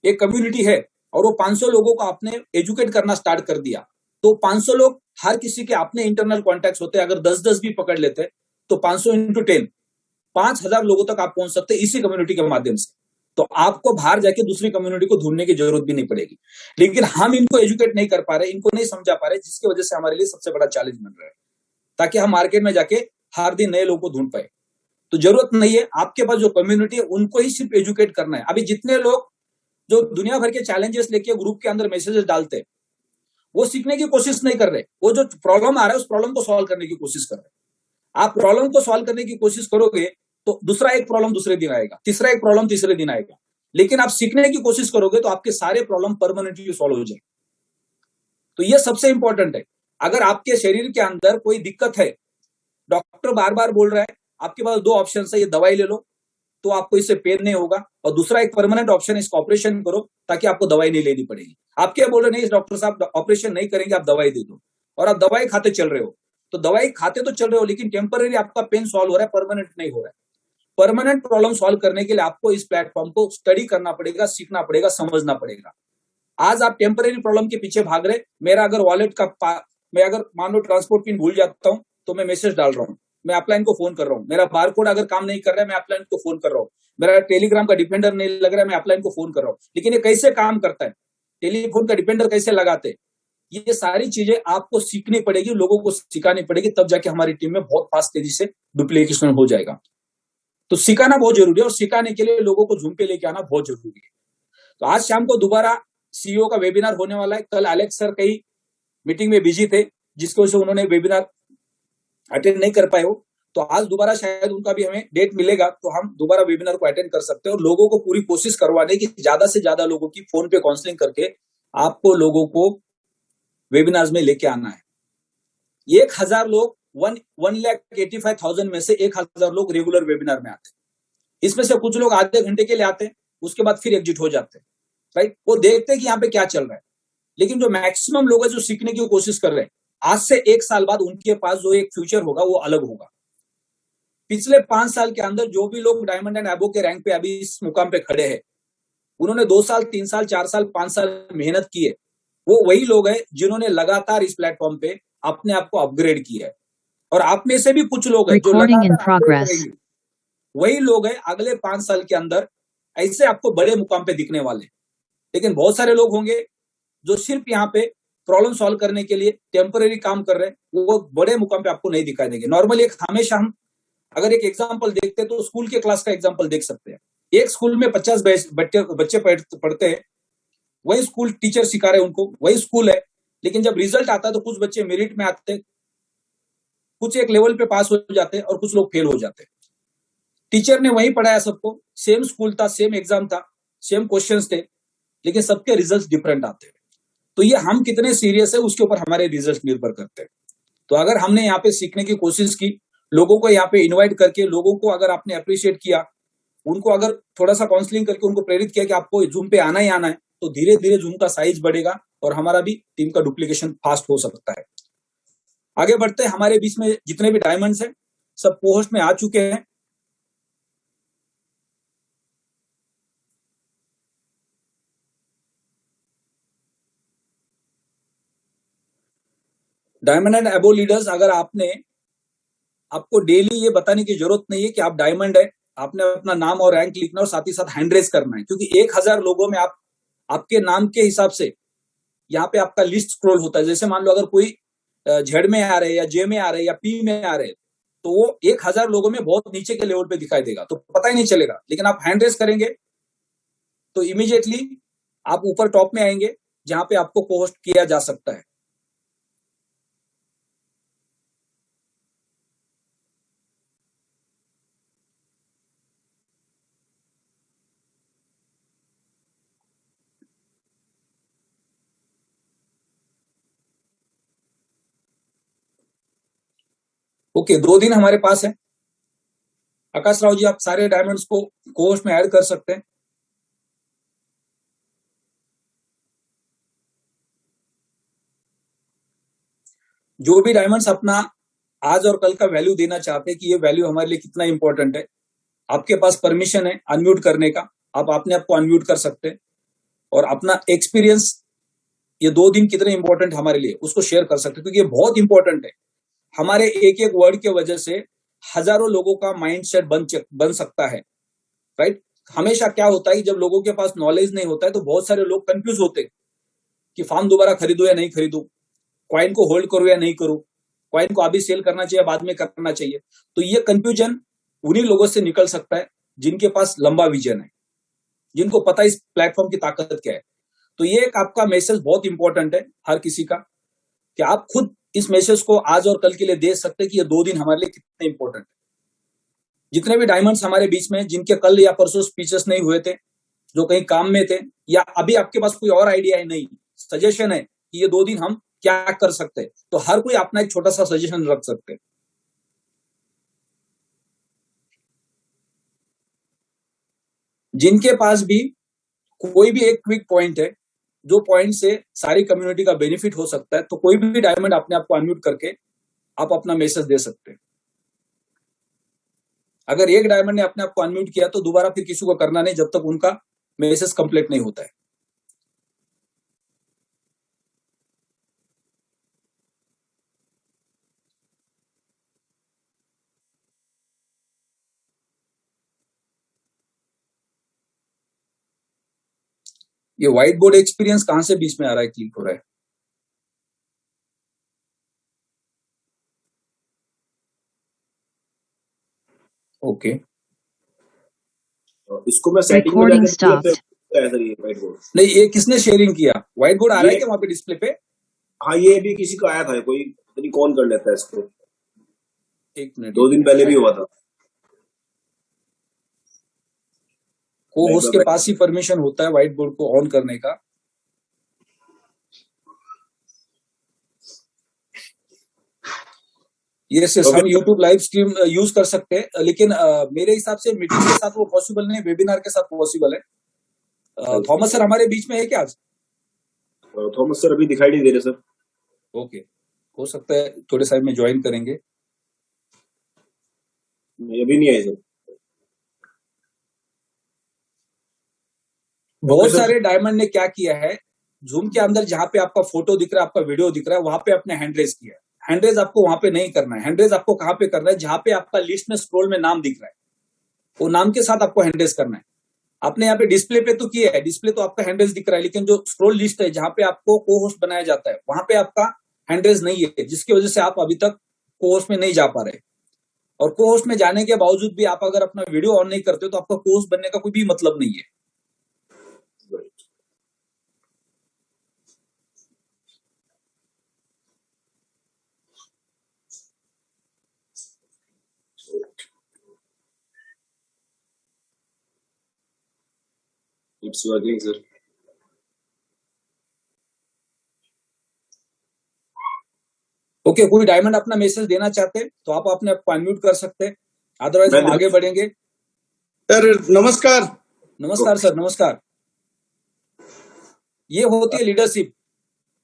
एक कम्युनिटी है और वो 500 लोगों को आपने एजुकेट करना स्टार्ट कर दिया, तो 500 लोग हर किसी के अपने इंटरनल कॉन्टैक्ट्स होते हैं। अगर 10-10 भी पकड़ लेते तो 500 इंटू 10, 5,000 लोगों तक आप पहुंच सकते हैं इसी कम्युनिटी के माध्यम से। तो आपको बाहर जाके दूसरी कम्युनिटी को ढूंढने की जरूरत भी नहीं पड़ेगी। लेकिन हम इनको एजुकेट नहीं कर पा रहे, इनको नहीं समझा पा रहे, जिसकी वजह से हमारे लिए सबसे बड़ा चैलेंज बन रहा है, ताकि हम मार्केट में जाके हर दिन नए लोगों को ढूंढ पाए। तो जरूरत नहीं है, आपके पास जो कम्युनिटी है उनको ही सिर्फ एजुकेट करना है। अभी जितने लोग जो दुनिया भर के चैलेंजेस लेके ग्रुप के अंदर मैसेजेस डालते हैं, वो सीखने की कोशिश नहीं कर रहे, वो जो प्रॉब्लम आ रहा है उस प्रॉब्लम को सॉल्व करने की कोशिश कर रहे हैं। आप प्रॉब्लम को सॉल्व करने की कोशिश करोगे तो दूसरा एक प्रॉब्लम दूसरे दिन आएगा, तीसरा एक प्रॉब्लम तीसरे दिन आएगा। लेकिन आप सीखने की कोशिश करोगे तो आपके सारे प्रॉब्लम परमानेंटली सॉल्व हो जाएंगे। तो ये सबसे इंपॉर्टेंट है। अगर आपके शरीर के अंदर कोई दिक्कत है, डॉक्टर बार बार बोल रहा है, आपके पास 2 ऑप्शन है, ये दवाई ले लो तो आपको इससे पेन नहीं होगा, और दूसरा एक परमानेंट ऑप्शन है, इसका ऑपरेशन करो ताकि आपको दवाई नहीं लेनी पड़ेगी। आप क्या बोल रहे, नहीं डॉक्टर साहब ऑपरेशन नहीं करेंगे, आप दवाई दे दो, और आप दवाई खाते चल रहे हो। तो दवाई खाते तो चल रहे हो, लेकिन टेम्पररी आपका पेन सॉल्व हो रहा है, परमानेंट नहीं हो रहा है। परमानेंट प्रॉब्लम सॉल्व करने के लिए आपको इस प्लेटफॉर्म को स्टडी करना पड़ेगा, सीखना पड़ेगा, समझना पड़ेगा। आज आप टेम्पररी प्रॉब्लम के पीछे भाग रहे। मेरा अगर वॉलेट का मैं अगर मान लो ट्रांसपोर्ट पिन भूल जाता हूं तो मैं मैसेज डाल रहा हूं, मैं अपलाइन को फोन कर रहा हूं। मेरा बारकोड अगर काम नहीं कर रहा है, मैं अपलाइन को फोन कर रहा हूं। मेरा टेलीग्राम का डिपेंडर नहीं लग रहा है, मैं अपलाइन को फोन कर रहा हूं। लेकिन ये कैसे काम करता है, टेलीफोन का डिपेंडर कैसे लगाते हैं, ये सारी चीजें आपको सीखनी पड़ेगी, लोगों को सिखानी पड़ेगी, तब जाके हमारी टीम में बहुत फास्ट तेजी से डुप्लीकेशन हो जाएगा। तो सिखाना बहुत जरूरी है, और सिखाने के लिए लोगों को झूम पे लेके आना बहुत जरूरी है। तो आज शाम को दोबारा सीईओ का वेबिनार होने वाला है। कल एलेक्स सर कई मीटिंग में बिजी थे, जिसकी वजह से उन्होंने वेबिनार अटेंड नहीं कर पाए हो। तो आज दोबारा शायद उनका भी हमें डेट मिलेगा, तो हम दोबारा वेबिनार को अटेंड कर सकते हैं, और लोगों को पूरी कोशिश करवाने की, ज्यादा से ज्यादा लोगों की फोन पे काउंसलिंग करके आपको लोगों को वेबिनार्स में लेके आना है। 1,000 लोग 1,85,000 में से 1,000 लोग रेगुलर वेबिनार में आते हैं। इसमें से कुछ लोग आधे घंटे के लिए आते हैं, उसके बाद फिर एग्जिट हो जाते हैं, राइट। वो देखते हैं कि यहाँ पे क्या चल रहा है। लेकिन जो मैक्सिमम लोग हैं जो सीखने की कोशिश कर रहे हैं, आज से 1 साल बाद उनके पास जो एक फ्यूचर होगा वो अलग होगा। पिछले 5 साल के अंदर जो भी लोग डायमंड एंड एबो के रैंक पे अभी इस मुकाम पे खड़े हैं, उन्होंने 2 साल, 3 साल, 4 साल, 5 साल मेहनत की है। वो वही लोग हैं जिन्होंने लगातार इस प्लेटफॉर्म पे अपने आप को अपग्रेड किया है। और आप में से भी कुछ लोग हैं जो लगातार अपग्रेड करेंगे। वही लोग हैं अगले 5 साल के अंदर ऐसे आपको बड़े मुकाम पे दिखने वाले। लेकिन बहुत सारे लोग होंगे जो सिर्फ यहाँ पे प्रॉब्लम सॉल्व करने के लिए टेम्पररी काम कर रहे हैं, वो बड़े मुकाम पे आपको नहीं दिखाई देंगे। नॉर्मली एक हमेशा हम अगर एक एग्जांपल देखते हैं तो स्कूल के क्लास का एग्जांपल देख सकते हैं। एक स्कूल में 50 बच्चे पढ़ते हैं, वही स्कूल टीचर सिखा रहे हैं उनको, वही स्कूल है। लेकिन जब रिजल्ट आता है तो कुछ बच्चे मेरिट में आते हैं, कुछ एक लेवल पे पास हो जाते हैं, और कुछ लोग फेल हो जाते हैं। टीचर ने वही पढ़ाया सबको, सेम स्कूल था, सेम एग्जाम था, सेम क्वेश्चंस थे, लेकिन सबके रिजल्ट डिफरेंट आते हैं। तो ये हम कितने सीरियस है उसके ऊपर हमारे रिजल्ट निर्भर करते हैं। तो अगर हमने यहाँ पे सीखने की कोशिश की, लोगों को यहाँ पे इनवाइट करके, लोगों को अगर आपने अप्रिशिएट किया, उनको अगर थोड़ा सा काउंसलिंग करके उनको प्रेरित किया कि आपको जूम पे आना ही आना है, तो धीरे धीरे जूम का साइज बढ़ेगा और हमारा भी टीम का डुप्लीकेशन फास्ट हो सकता है। आगे बढ़ते हैं। हमारे बीच में जितने भी डायमंड्स हैं सब पोस्ट में आ चुके हैं। डायमंड एंड एबो लीडर्स, अगर आपको डेली ये बताने की जरूरत नहीं है कि आप डायमंड है, आपने अपना नाम और रैंक लिखना और साथ ही साथ हैंड रेज करना है, क्योंकि 1,000 लोगों में आपके नाम के हिसाब से यहाँ पे आपका लिस्ट स्क्रॉल होता है। जैसे मान लो अगर कोई जेड में आ रहे हैं या जे में आ रहे हैं या पी में आ रहे हैं, तो वो 1,000 लोगों में बहुत नीचे के लेवल पे दिखाई देगा, तो पता ही नहीं चलेगा। लेकिन आप हैंड रेज करेंगे तो इमीडिएटली आप ऊपर टॉप में आएंगे जहां पे आपको को होस्ट किया जा सकता है। ओके, 2 दिन हमारे पास है। आकाश राव जी, आप सारे डायमंड्स को होस्ट में ऐड कर सकते हैं। जो भी डायमंड्स अपना आज और कल का वैल्यू देना चाहते हैं कि ये वैल्यू हमारे लिए कितना इंपॉर्टेंट है, आपके पास परमिशन है अनम्यूट करने का, आप अपने आप को अनम्यूट कर सकते हैं और अपना एक्सपीरियंस ये 2 दिन कितने इंपॉर्टेंट हमारे लिए उसको शेयर कर सकते हैं, क्योंकि ये बहुत इंपॉर्टेंट है। हमारे एक एक वर्ड की वजह से हजारों लोगों का माइंडसेट बन सकता है, राइट। हमेशा क्या होता है कि जब लोगों के पास नॉलेज नहीं होता है तो बहुत सारे लोग कंफ्यूज होते हैं कि फार्म दोबारा खरीदो या नहीं खरीदो, कॉइन को होल्ड करो या नहीं करो, कॉइन को अभी सेल करना चाहिए बाद में करना चाहिए। तो ये कंफ्यूजन उन्हीं लोगों से निकल सकता है जिनके पास लंबा विजन है, जिनको पता है इस प्लेटफॉर्म की ताकत क्या है। तो ये एक आपका मैसेज बहुत इंपॉर्टेंट है हर किसी का, कि आप खुद इस मैसेज को आज और कल के लिए दे सकते हैं कि ये 2 दिन हमारे लिए कितने इंपॉर्टेंट है। जितने भी डायमंड्स हमारे बीच में जिनके कल या परसों स्पीचेस नहीं हुए थे, जो कहीं काम में थे, या अभी आपके पास कोई और आइडिया है, नहीं सजेशन है कि ये 2 दिन हम क्या कर सकते हैं, तो हर कोई अपना एक छोटा सा सजेशन रख सकते हैं। जिनके पास भी कोई भी एक क्विक पॉइंट है, जो पॉइंट से सारी कम्युनिटी का बेनिफिट हो सकता है, तो कोई भी डायमंड अपने आप को अनम्यूट करके आप अपना मैसेज दे सकते हैं। अगर एक डायमंड ने अपने आप को अनम्यूट किया तो दोबारा फिर किसी को करना नहीं जब तक उनका मैसेज कंप्लीट नहीं होता है। ये व्हाइट बोर्ड एक्सपीरियंस कहां से बीच में आ रहा है, क्लिक हो रहा है? ओके, इसको मैं सेटिंग में Recording जाकर stopped. सर ये व्हाइट बोर्ड। नहीं ये किसने शेयरिंग किया? व्हाइट बोर्ड आ रहा है ये क्या वहां पे डिस्प्ले पे? हाँ, ये भी किसी को आया था, कोई पता कौन कर लेता है इसको। एक मिनट, 2 दिन पहले भी हुआ था। को होस्ट के पास ही परमिशन होता है व्हाइट बोर्ड को ऑन करने का। ये सिर्फ हम यूट्यूब लाइव स्ट्रीम यूज कर सकते हैं, लेकिन मेरे हिसाब से मीटिंग के साथ वो पॉसिबल नहीं, वेबिनार के साथ पॉसिबल है। थॉमस सर हमारे बीच में है क्या आज? थॉमस सर अभी दिखाई नहीं दे रहे सर। ओके, हो सकता है थोड़े टाइम में ज्वाइन करेंगे। नहीं, अभी नहीं आए सर। बहुत सारे डायमंड ने क्या किया है, जूम के अंदर जहां पे आपका फोटो दिख रहा है, आपका वीडियो दिख रहा है, वहां पे आपने हैंड रेज किया है। हैंड रेज आपको वहां पे नहीं करना है। हैंड रेज आपको कहां पे करना है? जहां पे आपका लिस्ट में स्क्रॉल में नाम दिख रहा है, वो नाम के साथ आपको हैंड रेज करना है। आपने यहाँ पे डिस्प्ले पे तो किया है, डिस्प्ले तो आपका हैंड रेज दिख रहा है, लेकिन जो स्क्रॉल लिस्ट है जहां पे आपको को होस्ट बनाया जाता है, वहां पे आपका हैंड रेज नहीं है, जिसकी वजह से आप अभी तक को होस्ट में नहीं जा पा रहे। और को होस्ट में जाने के बावजूद भी आप अगर अपना वीडियो ऑन नहीं करते तो आपका को होस्ट बनने का कोई भी मतलब नहीं है। It's working sir. ओके, कोई डायमंड अपना मैसेज देना चाहते हैं तो आप अपने आप को अनम्यूट कर सकते हैं, अदरवाइज हम आगे बढ़ेंगे। सर नमस्कार। नमस्कार सर, नमस्कार। ये होती है लीडरशिप।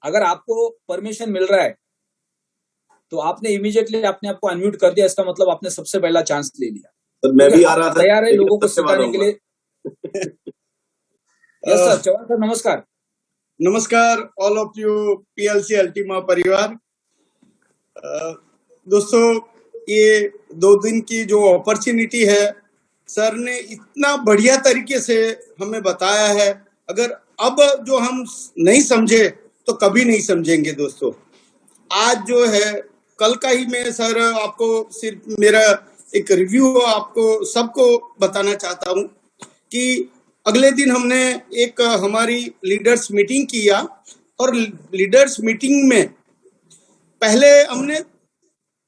अगर आपको परमिशन मिल रहा है तो आपने इमीडिएटली अपने आप को अनम्यूट कर दिया, इसका मतलब आपने सबसे पहला चांस ले लिया। सर मैं भी आ रहा था, तैयार है लोगों को सिखाने के लिए। यस सर, चौहान सर नमस्कार। नमस्कार all of you PLC Ultima परिवार। दोस्तों, ये 2 दिन की जो अपॉर्चुनिटी है, सर ने इतना बढ़िया तरीके से हमें बताया है। अगर अब जो हम नहीं समझे तो कभी नहीं समझेंगे दोस्तों। आज जो है, कल का ही मैं सर आपको सिर्फ मेरा एक रिव्यू आपको सबको बताना चाहता हूँ कि अगले दिन हमने एक हमारी लीडर्स मीटिंग किया, और लीडर्स मीटिंग में पहले हमने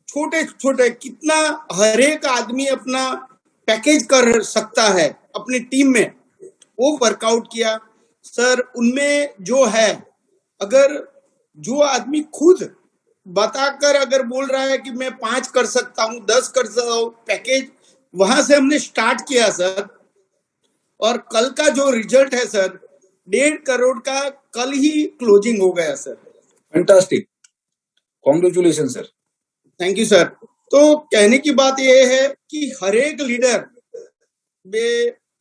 छोटे छोटे कितना हर एक आदमी अपना पैकेज कर सकता है अपनी टीम में, वो वर्कआउट किया सर। उनमें जो है, अगर जो आदमी खुद बताकर अगर बोल रहा है कि मैं 5 कर सकता हूँ, 10 कर सकता हूँ, पैकेज वहां से हमने स्टार्ट किया सर। और कल का जो रिजल्ट है सर, 1.5 करोड़ का कल ही क्लोजिंग हो गया sir. Fantastic, congratulation sir. Thank you sir. तो कहने की बात यह है कि हर एक लीडर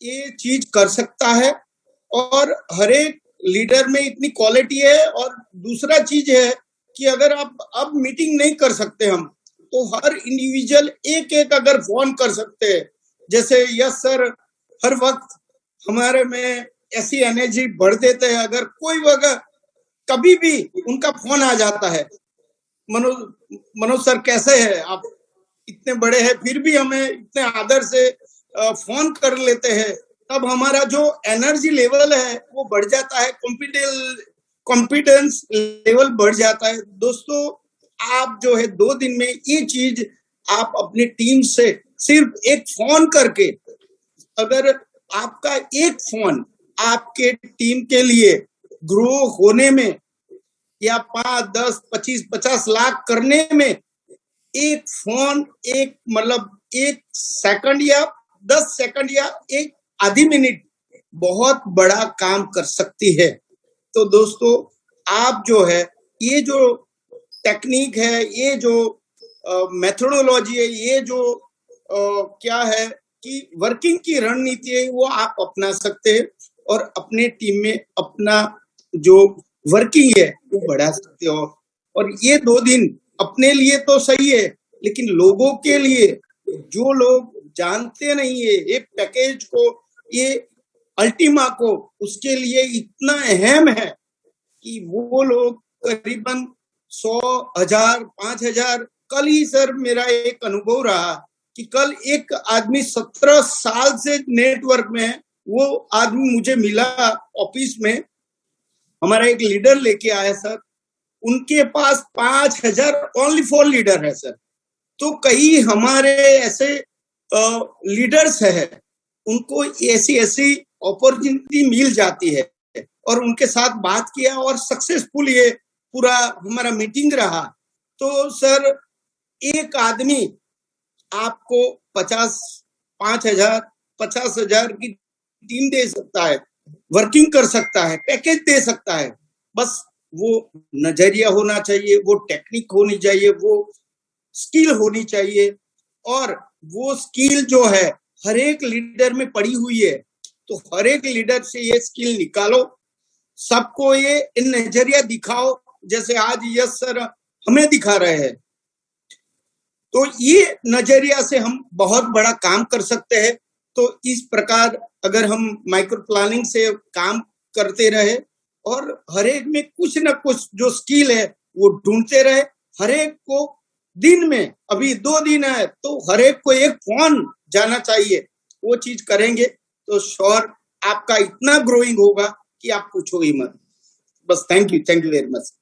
ये चीज कर सकता है, और हर एक लीडर में इतनी क्वालिटी है। और दूसरा चीज है कि अगर आप अब मीटिंग नहीं कर सकते हम, तो हर इंडिविजुअल एक एक अगर फोन कर सकते हैं, जैसे यस सर हर वक्त हमारे में ऐसी एनर्जी बढ़ देते हैं। अगर कोई वगैरह कभी भी उनका फोन आ जाता है, मनोज सर कैसे हैं आप, इतने बड़े हैं फिर भी हमें इतने आदर से फोन कर लेते हैं, तब हमारा जो एनर्जी लेवल है वो बढ़ जाता है, कॉम्पिटेंस लेवल बढ़ जाता है। दोस्तों, आप जो है 2 दिन में ये चीज आप अपनी टीम से सिर्फ एक फोन करके, अगर आपका एक फोन आपके टीम के लिए ग्रो होने में या 5, 10, 25, 50 लाख करने में, एक फोन एक मतलब 1 सेकंड या 10 सेकंड या एक आधी मिनट बहुत बड़ा काम कर सकती है। तो दोस्तों, आप जो है ये जो टेक्निक है, ये जो मेथोडोलॉजी है, ये जो क्या है कि वर्किंग की रणनीति है, वो आप अपना सकते हैं और अपने टीम में अपना जो वर्किंग है वो बढ़ा सकते हो। और ये 2 दिन अपने लिए तो सही है, लेकिन लोगों के लिए, जो लोग जानते नहीं है ये पैकेज को, ये अल्टीमा को, उसके लिए इतना अहम है कि वो लोग करीबन 100, 1000, 5000, कल ही सर मेरा एक अनुभव रहा कि कल एक आदमी 17 साल से नेटवर्क में है, वो आदमी मुझे मिला ऑफिस में, हमारा एक लीडर लेके आया सर, उनके पास 5000 ओनली 4 लीडर है सर। तो कई हमारे ऐसे लीडर्स है, उनको ऐसी अपॉर्चुनिटी मिल जाती है, और उनके साथ बात किया और सक्सेसफुल ये पूरा हमारा मीटिंग रहा। तो सर एक आदमी आपको 5,000, 50,000 की टीम दे सकता है, वर्किंग कर सकता है, पैकेज दे सकता है। बस वो नजरिया होना चाहिए, वो टेक्निक होनी चाहिए, वो स्किल होनी चाहिए, और वो स्किल जो है हर एक लीडर में पड़ी हुई है। तो हर एक लीडर से ये स्किल निकालो, सबको ये नजरिया दिखाओ, जैसे आज यस सर हमें दिखा रहे हैं। तो ये नजरिया से हम बहुत बड़ा काम कर सकते हैं। तो इस प्रकार अगर हम माइक्रो प्लानिंग से काम करते रहे और हर एक में कुछ ना कुछ जो स्किल है वो ढूंढते रहे, हर एक को दिन में, अभी 2 दिन है तो हर एक को एक फोन जाना चाहिए, वो चीज करेंगे तो श्योर आपका इतना ग्रोइंग होगा कि आप पूछो ही मत। बस थैंक यू वेरी मच।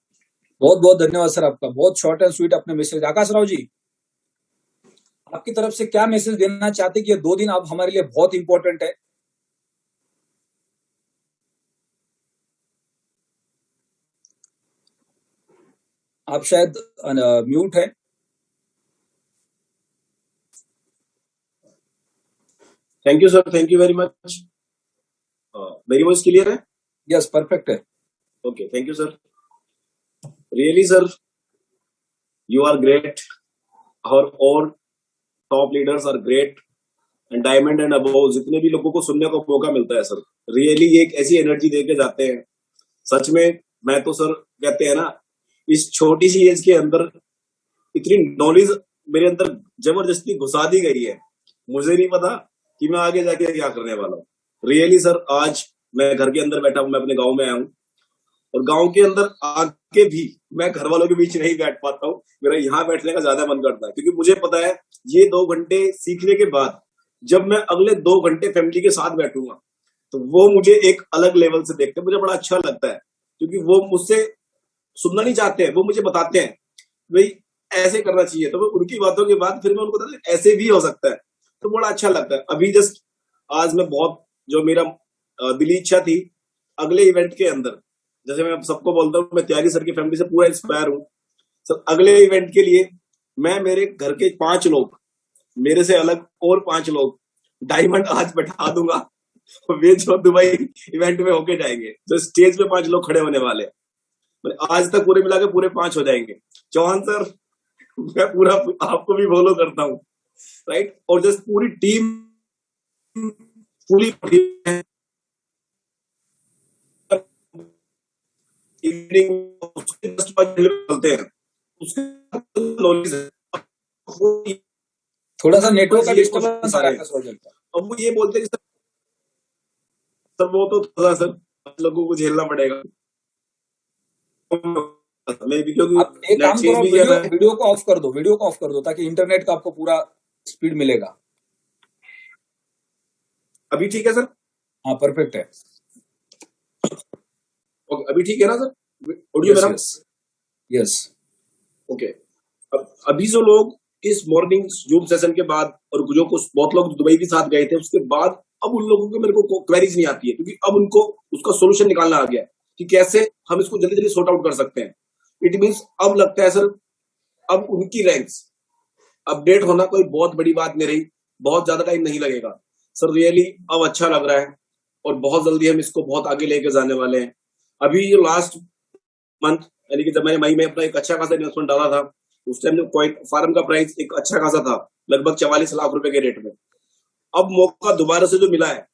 बहुत बहुत धन्यवाद सर आपका, बहुत शॉर्ट एंड स्वीट आपने मैसेज। आकाश राव जी, आपकी तरफ से क्या मैसेज देना चाहते कि ये 2 दिन आप हमारे लिए बहुत इंपॉर्टेंट है? आप शायद म्यूट है। Thank you sir, thank you very much. मेरी वॉइस क्लियर है? यस, परफेक्ट है। Okay, thank you sir. Really sir, you are great, और top leaders are great, and diamond and above जितने भी लोगों को सुनने का मौका मिलता है सर, रियली एक ऐसी एनर्जी देके जाते हैं। सच में मैं तो सर, कहते हैं ना, इस छोटी सी एज के अंदर इतनी नॉलेज मेरे अंदर जबरदस्ती घुसा दी गई है, मुझे नहीं पता कि मैं आगे जाके क्या करने वाला हूँ। रियली सर, आज मैं घर के अंदर बैठा हूँ, मैं अपने गाँव में आया हूँ, और गांव के अंदर आके भी मैं घर वालों के बीच नहीं बैठ पाता हूँ। मेरा यहाँ बैठने का ज्यादा मन करता है, क्योंकि मुझे पता है ये 2 घंटे सीखने के बाद जब मैं अगले 2 घंटे फैमिली के साथ बैठूंगा, तो वो मुझे एक अलग लेवल से देखते हैं, मुझे बड़ा अच्छा लगता है, क्योंकि वो मुझसे सुनना नहीं चाहते हैं, वो मुझे बताते हैं भाई ऐसे करना चाहिए। तो मैं उनकी बातों के बाद फिर मैं उनको बताता हूं, ऐसे भी हो सकता है, तो बड़ा अच्छा लगता है। अभी जस्ट आज मैं बहुत, जो मेरा दिली इच्छा थी अगले इवेंट के अंदर, जैसे मैं सबको बोलता हूँ मैं त्यागी सर की फैमिली से पूरा इंस्पायर हूँ सर। अगले इवेंट के लिए मैं मेरे घर के 5 लोग, मेरे से अलग और 5 लोग डायमंड आज बैठा दूंगा, वे जो दुबई इवेंट में होके जाएंगे, जो स्टेज पे 5 लोग खड़े होने वाले हैं, आज तक पूरे मिला के पूरे 5 हो जाएंगे। चौहान सर मैं पूरा आपको भी फॉलो करता हूँ, राइट। और जस्ट पूरी टीम पूरी इवनिंग चलते हैं, उसके नॉलेज है। थोड़ा सा नेटवर्क का डिस्टर्बेंस आ रहा है। अब वो ये बोलते हैं सर वो तो थोड़ा सर लोगों को झेलना पड़ेगा। मैं भी, क्योंकि आप एक काम करो, वीडियो को ऑफ कर दो, वीडियो को ऑफ कर दो, ताकि इंटरनेट का आपको पूरा स्पीड मिलेगा। अभी ठीक है सर? हाँ परफेक्ट है। ओके अभी ठीक है ना सर? ऑडियो मेरा? Yes okay. अब अभी जो लोग इस मॉर्निंग जूम सेशन के बाद, और जो कुछ बहुत लोग दुबई के साथ गए थे उसके बाद, अब उन लोगों को मेरे को क्वेरीज नहीं आती है, क्योंकि अब उनको उसका सोल्यूशन निकालना आ गया है कि कैसे हम इसको जल्दी जल्दी सॉर्ट आउट कर सकते हैं। इट मीन्स अब लगता है सर अब उनकी रैंक्स अपडेट होना कोई बहुत बड़ी बात नहीं रही, बहुत ज्यादा टाइम नहीं लगेगा सर। रियली अब अच्छा लग रहा है, और बहुत जल्दी हम इसको बहुत आगे लेके जाने वाले हैं। अभी जो लास्ट मंथ, यानी कि जब मैंने मई में अपना एक अच्छा खासा इन्वेस्टमेंट डाला था, उस टाइम कॉइन फार्म का प्राइस एक अच्छा खासा था, लगभग 44 लाख रुपए के रेट में। अब मौका दोबारा से जो मिला है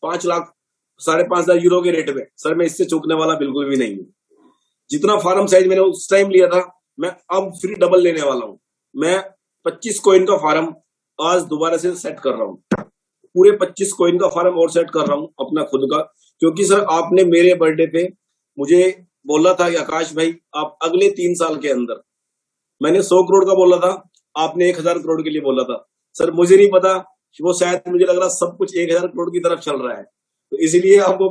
5 लाख 5.5 लाख यूरो के रेट में, सर मैं इससे चूकने वाला बिल्कुल भी नहीं हूँ। जितना फार्म साइज मैंने उस टाइम लिया था, मैं अब फिर डबल लेने वाला हूँ। मैं 25 कॉइन का फार्म आज दोबारा से सेट कर रहा हूँ, पूरे 25 कॉइन का फार्म और सेट कर रहा हूँ अपना खुद का। क्योंकि सर आपने मेरे बर्थडे पे मुझे बोला था कि आकाश भाई आप अगले 3 साल के अंदर, मैंने 100 करोड़ का बोला था, आपने 1000 करोड़ के लिए बोला था। सर मुझे नहीं पता, वो शायद मुझे लग रहा सब कुछ 1000 करोड़ की तरफ चल रहा है, तो इसीलिए आपको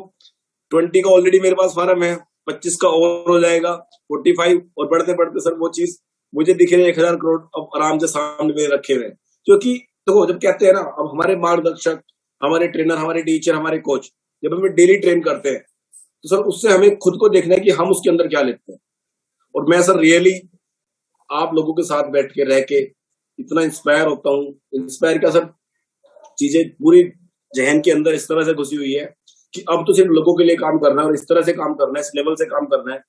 20 का ऑलरेडी मेरे पास फार्म है, 25 का और हो जाएगा 45, और बढ़ते बढ़ते सर वो चीज मुझे दिख रही है 1000 करोड़ अब आराम से सामने में रखे हुए। क्योंकि देखो जब कहते हैं ना, अब हमारे मार्गदर्शक, हमारे ट्रेनर, हमारे टीचर, हमारे कोच जब हमें डेली ट्रेन करते हैं, तो सर उससे हमें खुद को देखना है कि हम उसके अंदर क्या लेते हैं। और मैं सर रियली आप लोगों के साथ बैठ के रह के इतना इंस्पायर होता हूँ। इंस्पायर का सर चीजें पूरी जहन के अंदर इस तरह से घुसी हुई है कि अब तो सिर्फ लोगों के लिए काम करना है, और इस तरह से काम करना है, इस लेवल से काम करना है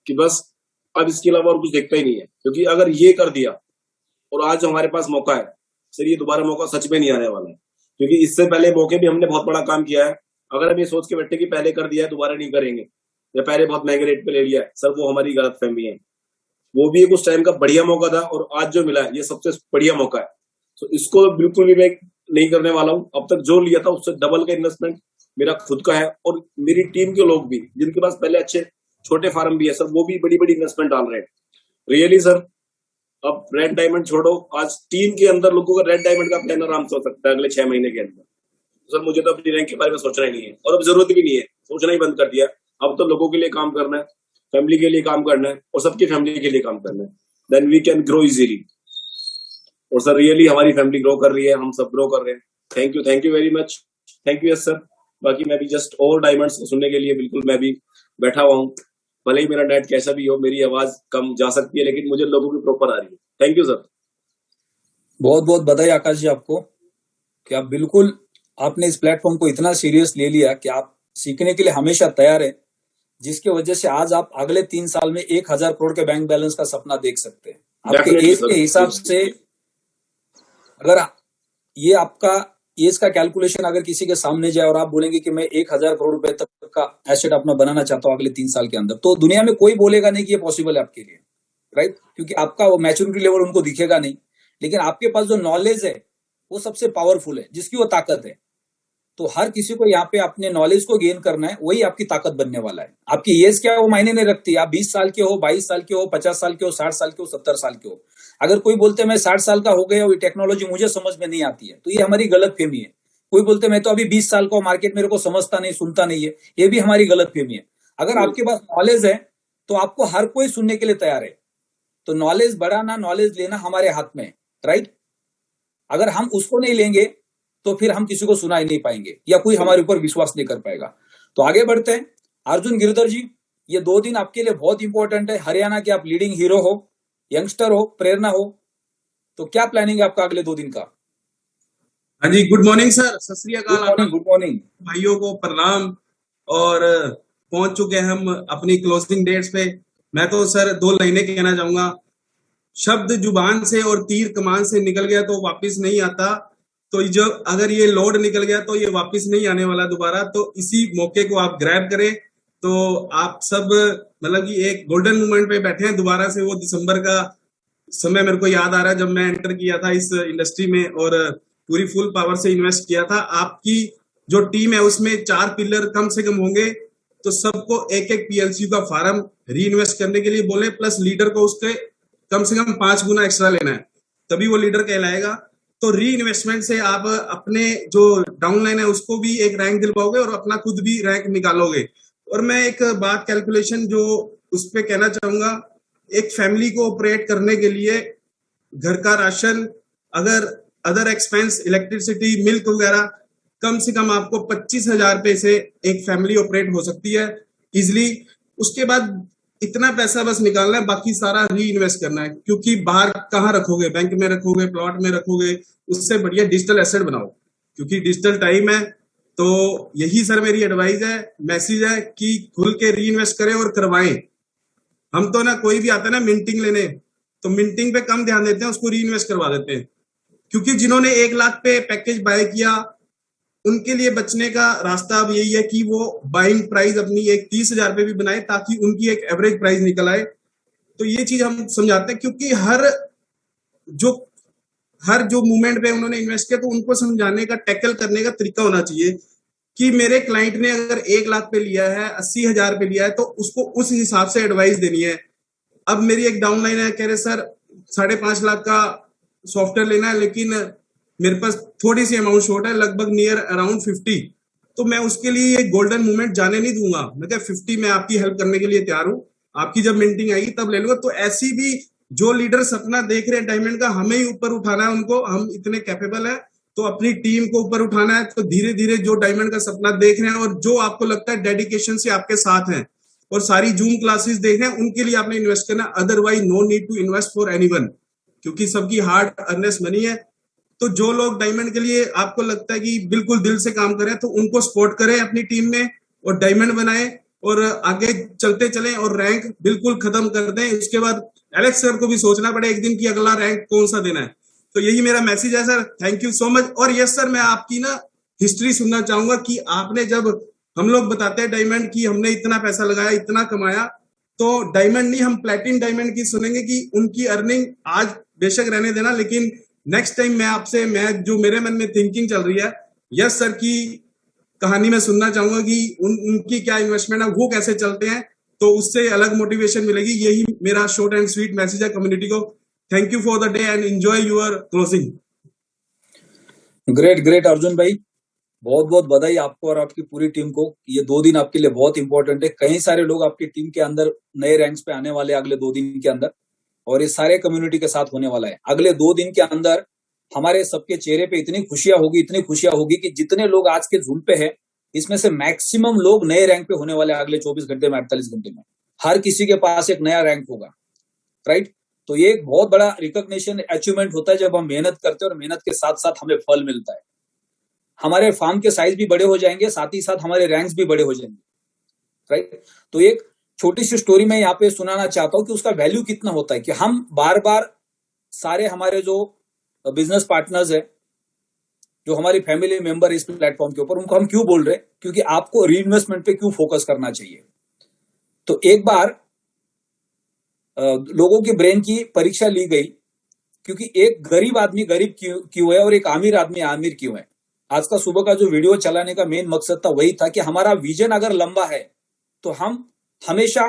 कि बस अब इसके अलावा और कुछ देखता ही नहीं है। क्योंकि अगर ये कर दिया, और आज हमारे पास मौका है सर, ये दोबारा मौका सच में नहीं आने वाला है। क्योंकि इससे पहले मौके भी हमने बहुत बड़ा काम किया है। अगर हम ये सोच के बैठे कि पहले कर दिया है दोबारा नहीं करेंगे, या पहले बहुत महंगे रेट पे ले लिया है, सर वो हमारी गलत फहमी है। वो भी एक उस टाइम का बढ़िया मौका था, और आज जो मिला है ये सबसे बढ़िया मौका है। तो इसको बिल्कुल भी मैं नहीं करने वाला हूँ। अब तक जो लिया था उससे डबल का इन्वेस्टमेंट मेरा खुद का है, और मेरी टीम के लोग भी जिनके पास पहले अच्छे छोटे फार्म भी है सर, वो भी बड़ी बड़ी इन्वेस्टमेंट डाल रहे हैं। रियली सर अब रेड डायमंड छोड़ो, आज टीम के अंदर लोगों का रेड डायमंड का प्लान आराम से हो सकता है अगले 6 महीने के अंदर। सर मुझे तो अपनी रैंक के बारे में सोचना ही नहीं है, और अब जरूरत भी नहीं है, सोचना ही बंद कर दिया। अब तो लोगों के लिए काम करना है, फैमिली के लिए काम करना है, और सबकी फैमिली के लिए काम करना है, then we can grow easily. और सर रियली हमारी फैमिली ग्रो कर रही है, हम सब ग्रो कर रहे हैं। Thank you very much, thank you. Yes sir, बाकी मैं भी जस्ट और डायमंड्स को सुनने के लिए बिल्कुल मैं भी बैठा हुआ हूँ। भले ही मेरा नेट कैसा भी हो, मेरी आवाज कम जा सकती है, लेकिन मुझे लोगों की प्रॉपर आ रही है। Thank you sir. बहुत बहुत बधाई आकाश जी आपको, कि आप बिल्कुल आपने इस प्लेटफॉर्म को इतना सीरियस ले लिया कि आप सीखने के लिए हमेशा तैयार है, जिसकी वजह से आज आप अगले 3 साल में 1000 करोड़ के बैंक बैलेंस का सपना देख सकते हैं। आपके एज के हिसाब से, अगर ये आपका एज का कैलकुलेशन अगर किसी के सामने जाए और आप बोलेंगे कि मैं 1000 करोड़ रुपए तक का एसेट अपना बनाना चाहता हूँ अगले 3 साल के अंदर, तो दुनिया में कोई बोलेगा नहीं कि ये पॉसिबल है आपके लिए, राइट? क्योंकि आपका वो मैच्योरिटी लेवल उनको दिखेगा नहीं, लेकिन आपके पास जो नॉलेज है वो सबसे पावरफुल है, जिसकी वो ताकत है। तो हर किसी को यहाँ पे अपने नॉलेज को गेन करना है, वही आपकी ताकत बनने वाला है। आपकी एज क्या है वो मायने नहीं रखती, आप 20 साल के हो, 22 साल के हो, 50 साल के हो, 60 साल के हो, 70 साल के हो। अगर कोई बोलते हैं मैं 60 साल का हो गया और ये टेक्नोलॉजी मुझे समझ में नहीं आती है, तो ये हमारी गलत फहमी है। कोई बोलते मैं तो अभी 20 साल का मार्केट मेरे को समझता नहीं, सुनता नहीं है, ये भी हमारी गलतफहमी है। अगर आपके पास नॉलेज है तो आपको हर कोई सुनने के लिए तैयार है। तो नॉलेज बढ़ाना, नॉलेज लेना हमारे हाथ में है, राइट। अगर हम उसको नहीं लेंगे तो फिर हम किसी को सुना ही नहीं पाएंगे या कोई हमारे ऊपर विश्वास नहीं कर पाएगा। तो आगे बढ़ते हैं। अर्जुन गिरधर जी, ये 2 दिन आपके लिए बहुत इंपॉर्टेंट है। हरियाणा के आप लीडिंग हीरो हो, यंगस्टर हो, प्रेरणा हो, तो क्या प्लानिंग है आपका अगले 2 दिन का? हाँ जी, गुड मॉर्निंग सर, सत श्री गुड अकाल। Morning, good morning. भाइयों को प्रणाम। और पहुंच चुके हैं हम अपनी क्लोजिंग डेट्स पे। मैं तो सर 2 लाइनें कहना चाहूंगा। शब्द जुबान से और तीर कमान से निकल गया तो वापस नहीं आता। तो जब अगर ये लोड निकल गया तो ये वापस नहीं आने वाला दोबारा। तो इसी मौके को आप ग्रैब करें। तो आप सब मतलब कि एक गोल्डन मोमेंट पे बैठे हैं। दोबारा से वो दिसंबर का समय मेरे को याद आ रहा है जब मैं एंटर किया था इस इंडस्ट्री में और पूरी फुल पावर से इन्वेस्ट किया था। आपकी जो टीम है उसमें 4 पिलर कम से कम होंगे। तो सबको एक पीएलसी का फार्म री इन्वेस्ट करने के लिए बोले, प्लस लीडर को उसके कम से कम 5 गुना एक्स्ट्रा लेना है, तभी वो लीडर कहलाएगा। तो री इन्वेस्टमेंट से आप अपने जो डाउनलाइन है उसको भी एक रैंक दिलवाओगे और अपना खुद भी रैंक निकालोगे। और मैं एक बात कैलकुलेशन जो उस पर कहना चाहूंगा, एक फैमिली को ऑपरेट करने के लिए घर का राशन, अगर अदर एक्सपेंस, इलेक्ट्रिसिटी, मिल्क वगैरह, कम से कम आपको 25,000 रुपए से एक फैमिली ऑपरेट हो सकती है इजिली। उसके बाद इतना पैसा बस निकालना है, बाकी सारा री इन्वेस्ट करना है। क्योंकि बाहर कहाँ रखोगे, बैंक में रखोगे, प्लॉट में रखोगे, उससे बढ़िया डिजिटल एसेट बनाओ, क्योंकि डिजिटल टाइम है। तो यही सर मेरी एडवाइस है, मैसेज है कि खुल के री इन्वेस्ट करें और करवाएं। हम तो ना कोई भी आता है ना मिंटिंग लेने, तो मिंटिंग पे कम ध्यान देते हैं, उसको री इन्वेस्ट करवा देते हैं। क्योंकि जिन्होंने 1 लाख पे पैकेज बाय किया उनके लिए बचने का रास्ता अब यही है कि वो बाइंग प्राइस अपनी एक 30,000 पे भी बनाए, ताकि उनकी एक एवरेज प्राइस निकल आए। तो ये चीज हम समझाते हैं, क्योंकि हर जो मूवमेंट पे उन्होंने इन्वेस्ट किया तो उनको समझाने का, टैकल करने का तरीका होना चाहिए कि मेरे क्लाइंट ने अगर 1 लाख पे लिया है, 80,000 पे लिया है, तो उसको उस हिसाब से एडवाइस देनी है। अब मेरी एक डाउनलाइन है, कह रहे सर 5.5 लाख का सॉफ्टवेयर लेना है, लेकिन मेरे पास थोड़ी सी अमाउंट शॉर्ट है, लगभग नियर अराउंड 50। तो मैं उसके लिए ये गोल्डन मूवमेंट जाने नहीं दूंगा। मैं क्या 50 में आपकी हेल्प करने के लिए तैयार हूं, आपकी जब मिंटिंग आएगी तब ले लूंगा। तो ऐसी भी जो लीडर सपना देख रहे हैं डायमंड का, हमें ही ऊपर उठाना है उनको। हम इतने कैपेबल है तो अपनी टीम को ऊपर उठाना है। तो धीरे धीरे जो डायमंड का सपना देख रहे हैं और जो आपको लगता है डेडिकेशन से आपके साथ हैं और सारी जूम क्लासेस देख रहे हैं, उनके लिए आपने इन्वेस्ट करना। Otherwise no need to invest for anyone, क्योंकि सबकी हार्ड अर्नेस्ट मनी है। तो जो लोग डायमंड के लिए आपको लगता है कि बिल्कुल दिल से काम करें, तो उनको सपोर्ट करें अपनी टीम में और डायमंड बनाएं और आगे चलते चलें और रैंक बिल्कुल खत्म कर दें। उसके बाद एलेक्स सर को भी सोचना पड़े एक दिन की अगला रैंक कौन सा देना है। तो यही मेरा मैसेज है sir, thank you so much. और यस सर, मैं आपकी ना हिस्ट्री सुनना चाहूंगा कि आपने, जब हम लोग बताते हैं डायमंड की हमने इतना पैसा लगाया, इतना कमाया, तो डायमंड नहीं, हम प्लेटिन डायमंड की सुनेंगे कि उनकी अर्निंग आज बेशक रहने देना, लेकिन नेक्स्ट टाइम मैं आपसे, जो मेरे मन में थिंकिंग चल रही है, यस सर की कहानी में सुनना चाहूंगा कि उनकी क्या इन्वेस्टमेंट है, वो कैसे चलते हैं, तो उससे अलग मोटिवेशन मिलेगी। यही मेरा शॉर्ट एंड स्वीट मैसेज है कम्युनिटी को। Thank you for the day and enjoy your closing. Great great Arjun भाई, बहुत बहुत बधाई आपको और आपकी पूरी टीम को। ये 2 दिन आपके लिए बहुत इंपॉर्टेंट है। कई सारे लोग आपकी टीम के अंदर नए रैंक्स पे आने वाले हैं अगले 2 दिन के अंदर, और ये सारे कम्युनिटी के साथ होने वाला है। अगले 2 दिन के अंदर हमारे सबके चेहरे पे इतनी खुशियां होगी कि जितने लोग आज के जूम पे है, इसमें से मैक्सिमम लोग नए रैंक पे होने वाले हैं अगले 24 घंटे में, 48 घंटे में। हर किसी के पास एक नया रैंक होगा, राइट। तो ये एक बहुत बड़ा रिकॉग्निशन, अचीवमेंट होता है जब हम मेहनत करते हैं और मेहनत के साथ साथ हमें फल मिलता है। हमारे फार्म के साइज भी बड़े हो जाएंगे, साथ ही साथ हमारे रैंक्स भी बड़े हो जाएंगे, राइट। तो एक छोटी सी स्टोरी मैं यहाँ पे सुनाना चाहता हूँ कि उसका वैल्यू कितना होता है, कि हम बार बार सारे हमारे जो बिजनेस पार्टनर्स है, जो हमारी फैमिली मेंबर इस प्लेटफॉर्म के ऊपर, उनको हम क्यों बोल रहे हैं, क्योंकि आपको री इन्वेस्टमेंट पे क्यों फोकस करना चाहिए। तो एक बार लोगों के ब्रेन की परीक्षा ली गई, क्योंकि एक गरीब आदमी गरीब क्यों है और एक अमीर आदमी अमीर क्यों है। आज का सुबह का जो वीडियो चलाने का मेन मकसद था वही था कि हमारा विजन अगर लंबा है तो हम हमेशा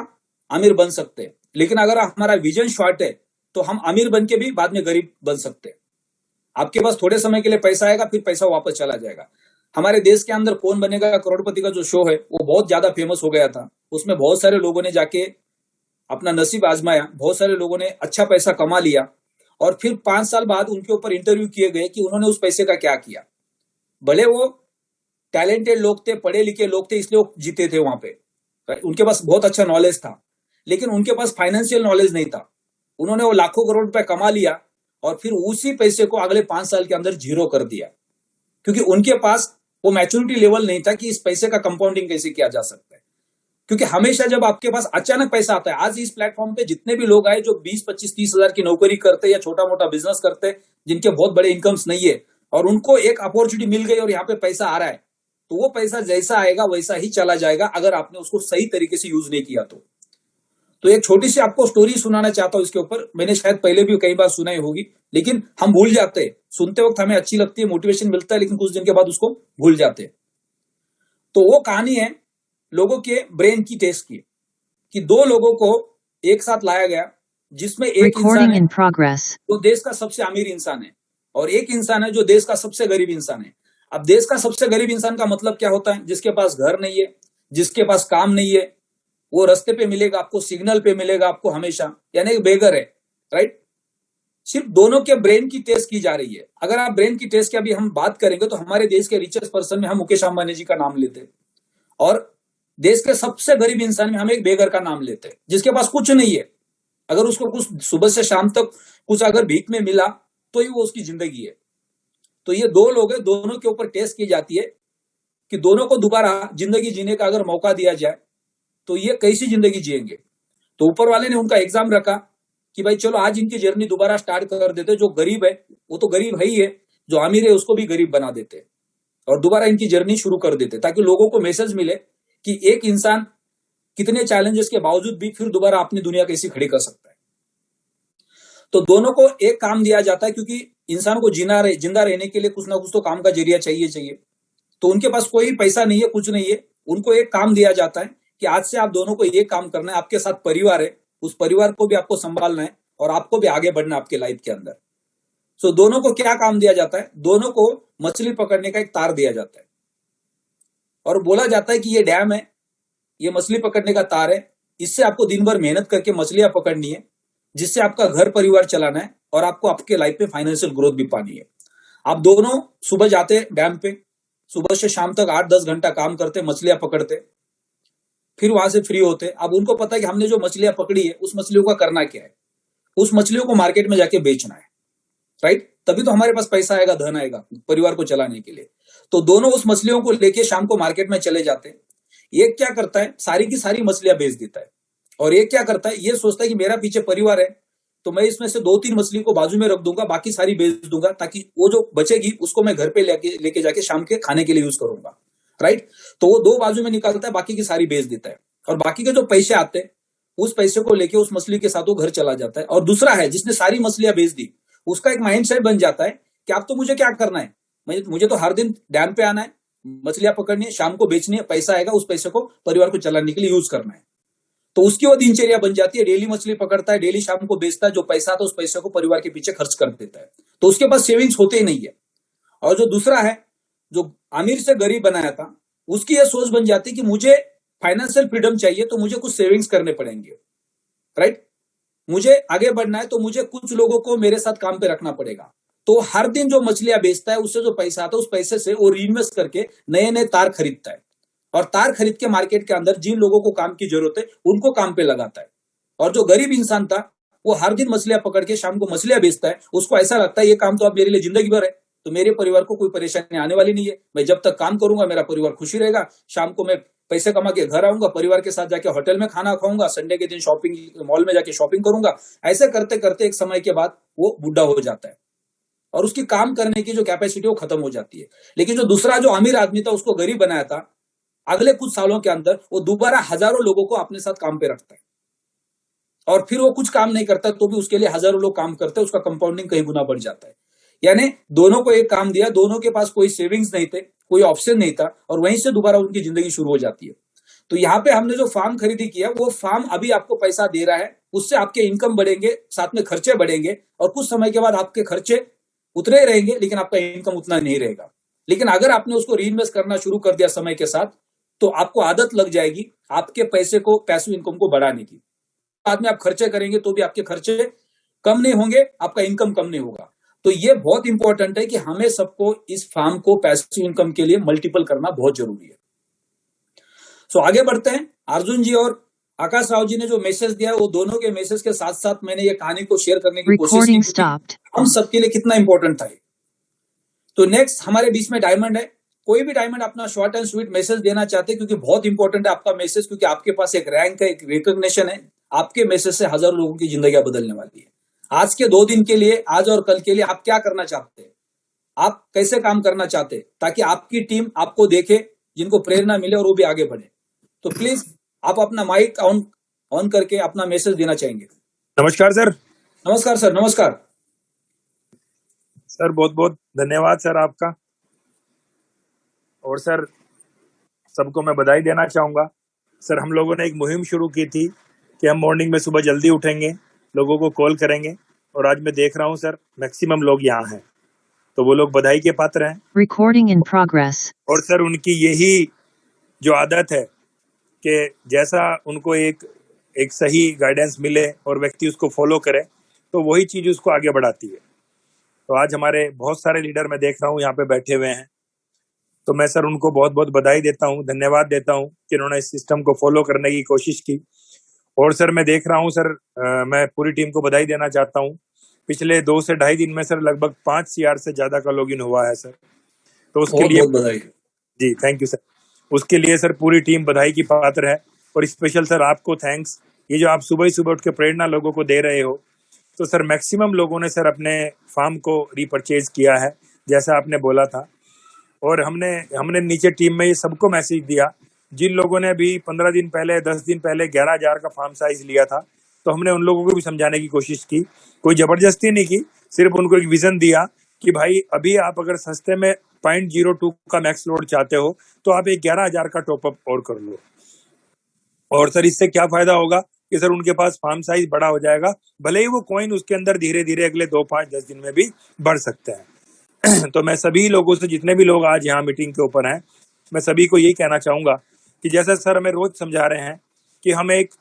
अमीर बन सकते हैं, लेकिन अगर हमारा विजन शॉर्ट है तो हम अमीर बन के भी बाद में गरीब बन सकते हैं। आपके पास थोड़े समय के लिए पैसा आएगा, फिर पैसा वापस चला जाएगा। हमारे देश के अंदर कौन बनेगा करोड़पति का जो शो है वो बहुत ज्यादा फेमस हो गया था। उसमें बहुत सारे लोगों ने जाके अपना नसीब आजमाया, बहुत सारे लोगों ने अच्छा पैसा कमा लिया, और फिर 5 साल बाद उनके ऊपर इंटरव्यू किए गए कि उन्होंने उस पैसे का क्या किया। भले वो टैलेंटेड लोग थे, पढ़े लिखे लोग थे, इसलिए वो जीते थे वहां पे, उनके पास बहुत अच्छा नॉलेज था, लेकिन उनके पास फाइनेंशियल नॉलेज नहीं था। उन्होंने वो लाखों करोड़ रुपए कमा लिया और फिर उसी पैसे को अगले 5 साल के अंदर जीरो कर दिया, क्योंकि उनके पास वो मैच्योरिटी लेवल नहीं था कि इस पैसे का कंपाउंडिंग कैसे किया जा सकता है। क्योंकि हमेशा जब आपके पास अचानक पैसा आता है, आज इस प्लेटफॉर्म पे जितने भी लोग आए जो 20, 25, 30 हजार की नौकरी करते या छोटा मोटा बिजनेस करते, जिनके बहुत बड़े इनकम्स नहीं है, और उनको एक अपॉर्चुनिटी मिल गई और यहाँ पे पैसा आ रहा है, तो वो पैसा जैसा आएगा वैसा ही चला जाएगा अगर आपने उसको सही तरीके से यूज नहीं किया तो एक छोटी सी आपको स्टोरी सुनाना चाहता हूं इसके ऊपर। मैंने शायद पहले भी कई बार सुनाई होगी, लेकिन हम भूल जाते हैं। सुनते वक्त हमें अच्छी लगती है, मोटिवेशन मिलता है, लेकिन कुछ दिन के बाद उसको भूल जाते हैं। तो वो कहानी है लोगों के ब्रेन की टेस्ट की, कि 2 लोगों को एक साथ लाया गया, जिसमें एक इंसान है जो देश का सबसे अमीर इंसान है और एक इंसान है जो देश का सबसे गरीब इंसान है। अब देश का सबसे गरीब इंसान का मतलब क्या होता है? जिसके पास घर नहीं है, जिसके पास काम नहीं है, वो रास्ते पे मिलेगा आपको, सिग्नल पे मिलेगा आपको हमेशा, यानी बेगर है, राइट। सिर्फ दोनों के ब्रेन की टेस्ट की जा रही है। अगर आप ब्रेन की टेस्ट की अभी हम बात करेंगे तो हमारे देश के रिचेस्ट पर्सन में हम मुकेश अंबानी जी का नाम लेते हैं, और देश के सबसे गरीब इंसान में हम एक बेगर का नाम लेते हैं, जिसके पास कुछ नहीं है। अगर उसको कुछ सुबह से शाम तक कुछ अगर भीख में मिला तो ही वो उसकी जिंदगी है। तो ये 2 लोग हैं, दोनों के ऊपर टेस्ट की जाती है कि दोनों को दोबारा जिंदगी जीने का अगर मौका दिया जाए तो ये कैसी जिंदगी जिएंगे। तो ऊपर वाले ने उनका एग्जाम रखा कि भाई चलो आज इनकी जर्नी दोबारा स्टार्ट कर देते। जो गरीब है वो तो गरीब है ही है, जो अमीर है उसको भी गरीब बना देते और दोबारा इनकी जर्नी शुरू कर देते, ताकि लोगों को मैसेज मिले कि एक इंसान कितने चैलेंजेस के बावजूद भी फिर दोबारा अपनी दुनिया कैसी खड़ी कर सकता है। तो दोनों को एक काम दिया जाता है, क्योंकि इंसान को जिंदा रहने के लिए कुछ ना कुछ तो काम का जरिया चाहिए। तो उनके पास कोई पैसा नहीं है, कुछ नहीं है, उनको एक काम दिया जाता है कि आज से आप दोनों को ये काम करना है। आपके साथ परिवार है, उस परिवार को भी आपको संभालना है और आपको भी आगे बढ़ना है आपके लाइफ के अंदर। सो दोनों को क्या काम दिया जाता है? दोनों को मछली पकड़ने का एक तार दिया जाता है और बोला जाता है कि ये डैम है, ये मछली पकड़ने का तार है, इससे आपको दिन भर मेहनत करके मछलियां पकड़नी है, जिससे आपका घर परिवार चलाना है और आपको आपके लाइफ में फाइनेंशियल ग्रोथ भी पानी है। आप दोनों सुबह जाते हैं डैम पे, सुबह से शाम तक 8-10 घंटा काम करते, मछलियां पकड़ते, फिर वहां से फ्री होते। अब उनको पता है कि हमने जो मछलियां पकड़ी है उस मछलियों का करना क्या है, उस मछलियों को मार्केट में जाके बेचना है, राइट। तभी तो हमारे पास पैसा आएगा, धन आएगा परिवार को चलाने के लिए। तो दोनों उस मछलियों को लेके शाम को मार्केट में चले जाते हैं। एक क्या करता है, सारी की सारी मछलियां बेच देता है, और एक क्या करता है, ये सोचता है कि मेरा पीछे परिवार है तो मैं इसमें से 2-3 मछली को बाजू में रख दूंगा, बाकी सारी बेच दूंगा, ताकि वो जो बचेगी उसको मैं घर पे लेके जाके शाम के खाने के लिए यूज करूंगा, राइट। तो वो 2 बाजू में निकालता है, बाकी की सारी बेच देता है, और बाकी के जो पैसे आते हैं उस पैसे को लेके उस मछली के साथ वो घर चला जाता है। और दूसरा है जिसने सारी मछलियां बेच दी, उसका एक माइंडसेट बन जाता है कि अब तो मुझे क्या करना है, मुझे तो हर दिन डैम पे आना है, मछलियां पकड़नी है, शाम को बेचनी है, पैसा आएगा, उस पैसे को परिवार को चलाने के लिए यूज करना है। तो उसकी वो दिनचर्या बन जाती है, डेली मछली पकड़ता है, डेली शाम को बेचता है, जो पैसा आता है उस पैसे को परिवार के पीछे खर्च कर देता है। तो उसके पास सेविंग्स होते ही नहीं है। और जो दूसरा है, जो अमीर से गरीब बनाया था, उसकी यह सोच बन जाती है कि मुझे फाइनेंशियल फ्रीडम चाहिए तो मुझे कुछ सेविंग्स करने पड़ेंगे, राइट। मुझे आगे बढ़ना है तो मुझे कुछ लोगों को मेरे साथ काम पे रखना पड़ेगा। तो हर दिन जो मछलियां बेचता है उससे जो पैसा आता है उस पैसे से वो रीइन्वेस्ट करके नए नए तार खरीदता है, और तार खरीद के मार्केट के अंदर जिन लोगों को काम की जरूरत है उनको काम पे लगाता है। और जो गरीब इंसान था वो हर दिन मछलियां पकड़ के शाम को मछलियां बेचता है, उसको ऐसा लगता है ये काम तो अब मेरे लिए जिंदगी भर है, तो मेरे परिवार को कोई परेशानी आने वाली नहीं है, मैं जब तक काम करूंगा मेरा परिवार खुशी रहेगा, शाम को मैं पैसे कमा के घर आऊंगा, परिवार के साथ जाके होटल में खाना खाऊंगा, संडे के दिन शॉपिंग मॉल में जाके शॉपिंग करूंगा। ऐसे करते करते एक समय के बाद वो बुढ़ा हो जाता है और उसकी काम करने की जो कैपेसिटी वो खत्म हो जाती है। लेकिन जो दूसरा जो अमीर आदमी था उसको गरीब बनाया था, अगले कुछ सालों के अंदर वो दोबारा हजारों लोगों को अपने साथ काम पे रखता है, और फिर वो कुछ काम नहीं करता तो भी उसके लिए हजारों लोग काम करते हैं, उसका कंपाउंडिंग कई गुना बढ़ जाता है। यानी दोनों को एक काम दिया, दोनों के पास कोई सेविंग्स नहीं थे, कोई ऑप्शन नहीं था, और वहीं से दोबारा उनकी जिंदगी शुरू हो जाती है। तो यहाँ पे हमने जो फार्म खरीदी किया वो फार्म अभी आपको पैसा दे रहा है, उससे आपके इनकम बढ़ेंगे, साथ में खर्चे बढ़ेंगे, और कुछ समय के बाद आपके खर्चे उतरे रहेंगे लेकिन आपका इनकम उतना नहीं रहेगा। लेकिन अगर आपने उसको रीइन्वेस्ट करना शुरू कर दिया समय के साथ, तो आपको आदत लग जाएगी आपके पैसे को, पैसिव इनकम को बढ़ाने की। बाद में आप खर्चे करेंगे तो भी आपके खर्चे कम नहीं होंगे, आपका इनकम कम नहीं होगा। तो ये बहुत इंपॉर्टेंट है कि हमें सबको इस फार्म को पैसिव इनकम के लिए मल्टीपल करना बहुत जरूरी है। सो आगे बढ़ते हैं। अर्जुन जी और आकाश राव जी ने जो मैसेज दिया है, वो दोनों के मैसेज के साथ साथ मैंने ये कहानी को शेयर करने की कोशिश की, हम सबके लिए कितना इंपॉर्टेंट था। तो नेक्स्ट हमारे बीच में डायमंड है। कोई भी डायमंड अपना शॉर्ट एंड स्वीट मैसेज देना चाहते हैं, क्योंकि बहुत इंपॉर्टेंट है आपका मैसेज, क्योंकि आपके पास एक रैंक है, एक रिकॉग्निशन है। आपके मैसेज से हजारों लोगों की जिंदगी बदलने वाली है। आज के 2 दिन के लिए, आज और कल के लिए आप क्या करना चाहते हैं, आप कैसे काम करना चाहते हैं, ताकि आपकी टीम आपको देखे, जिनको प्रेरणा मिले और वो भी आगे बढ़े। तो प्लीज आप अपना माइक ऑन करके अपना मैसेज देना चाहेंगे। नमस्कार सर। नमस्कार सर। नमस्कार सर, बहुत बहुत धन्यवाद सर आपका। और सर, सबको मैं बधाई देना चाहूंगा। सर, हम लोगों ने एक मुहिम शुरू की थी कि हम मॉर्निंग में सुबह जल्दी उठेंगे, लोगों को कॉल करेंगे, और आज मैं देख रहा हूं सर मैक्सिमम लोग यहाँ हैं, तो वो लोग बधाई के पात्र हैं। Recording in progress. और सर, उनकी यही जो आदत है कि जैसा उनको एक सही गाइडेंस मिले और व्यक्ति उसको फॉलो करे, तो वही चीज उसको आगे बढ़ाती है। तो आज हमारे बहुत सारे लीडर मैं देख रहा हूँ यहाँ पे बैठे हुए हैं, तो मैं सर उनको बहुत बहुत बधाई देता हूँ, धन्यवाद देता हूँ कि उन्होंने इस सिस्टम को फॉलो करने की कोशिश की। और सर, मैं देख रहा हूँ सर, मैं पूरी टीम को बधाई देना चाहता हूँ। पिछले 2 से ढाई दिन में सर लगभग 5 CR से ज्यादा का लॉगिन हुआ है सर, तो उसके लिए बहुत बधाई जी, थैंक यू सर। उसके लिए सर पूरी टीम बधाई की पात्र है। और स्पेशल सर आपको थैंक्स, ये जो आप सुबह ही सुबह उठ के प्रेरणा लोगों को दे रहे हो। तो सर मैक्सिमम लोगों ने सर अपने फार्म को रिपर्चेज किया है, जैसा आपने बोला था। और हमने नीचे टीम में ये सबको मैसेज दिया, जिन लोगों ने अभी 15 दिन पहले, 10 दिन पहले 11,000 का फार्म साइज लिया था, तो हमने उन लोगों को भी समझाने की कोशिश की। कोई जबरदस्ती नहीं की, सिर्फ उनको एक विजन दिया कि भाई अभी आप अगर सस्ते में 0.02 का मैक्स लोड चाहते हो, तो आप एक 11,000 का टॉपअप और कर लो। और सर इससे क्या फायदा होगा कि सर उनके पास फार्म साइज बड़ा हो जाएगा, भले ही वो कॉइन उसके अंदर धीरे धीरे अगले 2, 5, 10 दिन में भी बढ़ सकते हैं। तो मैं सभी लोगों से, जितने भी लोग आज यहाँ मीटिंग के ऊपर हैं, मैं सभी को यही कहना चाहूंगा कि जैसा सर हमें रोज समझा रहे हैं कि हम एक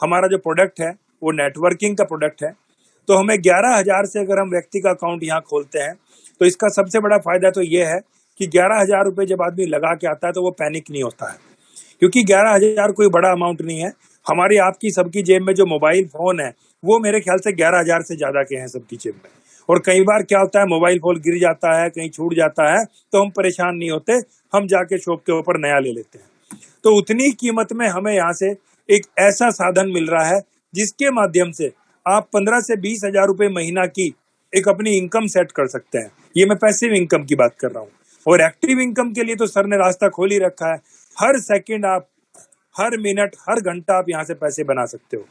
हमारा जो प्रोडक्ट है वो नेटवर्किंग का प्रोडक्ट है। तो हमें 11,000 से अगर हम व्यक्ति का अकाउंट यहाँ खोलते हैं, तो इसका सबसे बड़ा फायदा तो ये है कि 11,000 रुपए जब आदमी लगा के आता है तो वो पैनिक नहीं होता है, क्योंकि 11,000 कोई बड़ा अमाउंट नहीं है। हमारी आपकी सबकी जेब में जो मोबाइल फोन है वो मेरे ख्याल से 11,000 से ज्यादा के हैं सबकी जेब में। और कई बार क्या होता है, मोबाइल फोन गिर जाता है, कहीं छूट जाता है, तो हम परेशान नहीं होते, हम जाके शॉप के ऊपर नया ले लेते हैं। तो उतनी कीमत में हमें यहाँ से एक ऐसा साधन मिल रहा है जिसके माध्यम से आप 15 से 20 हजार रुपए महीना की एक अपनी इनकम सेट कर सकते हैं। ये मैं पैसिव इनकम की बात कर रहा हूँ। और एक्टिव इनकम के लिए तो सर ने रास्ता खोल ही रखा है। हर सेकंड आप, हर मिनट, हर घंटा आप यहाँ से पैसे बना सकते हो।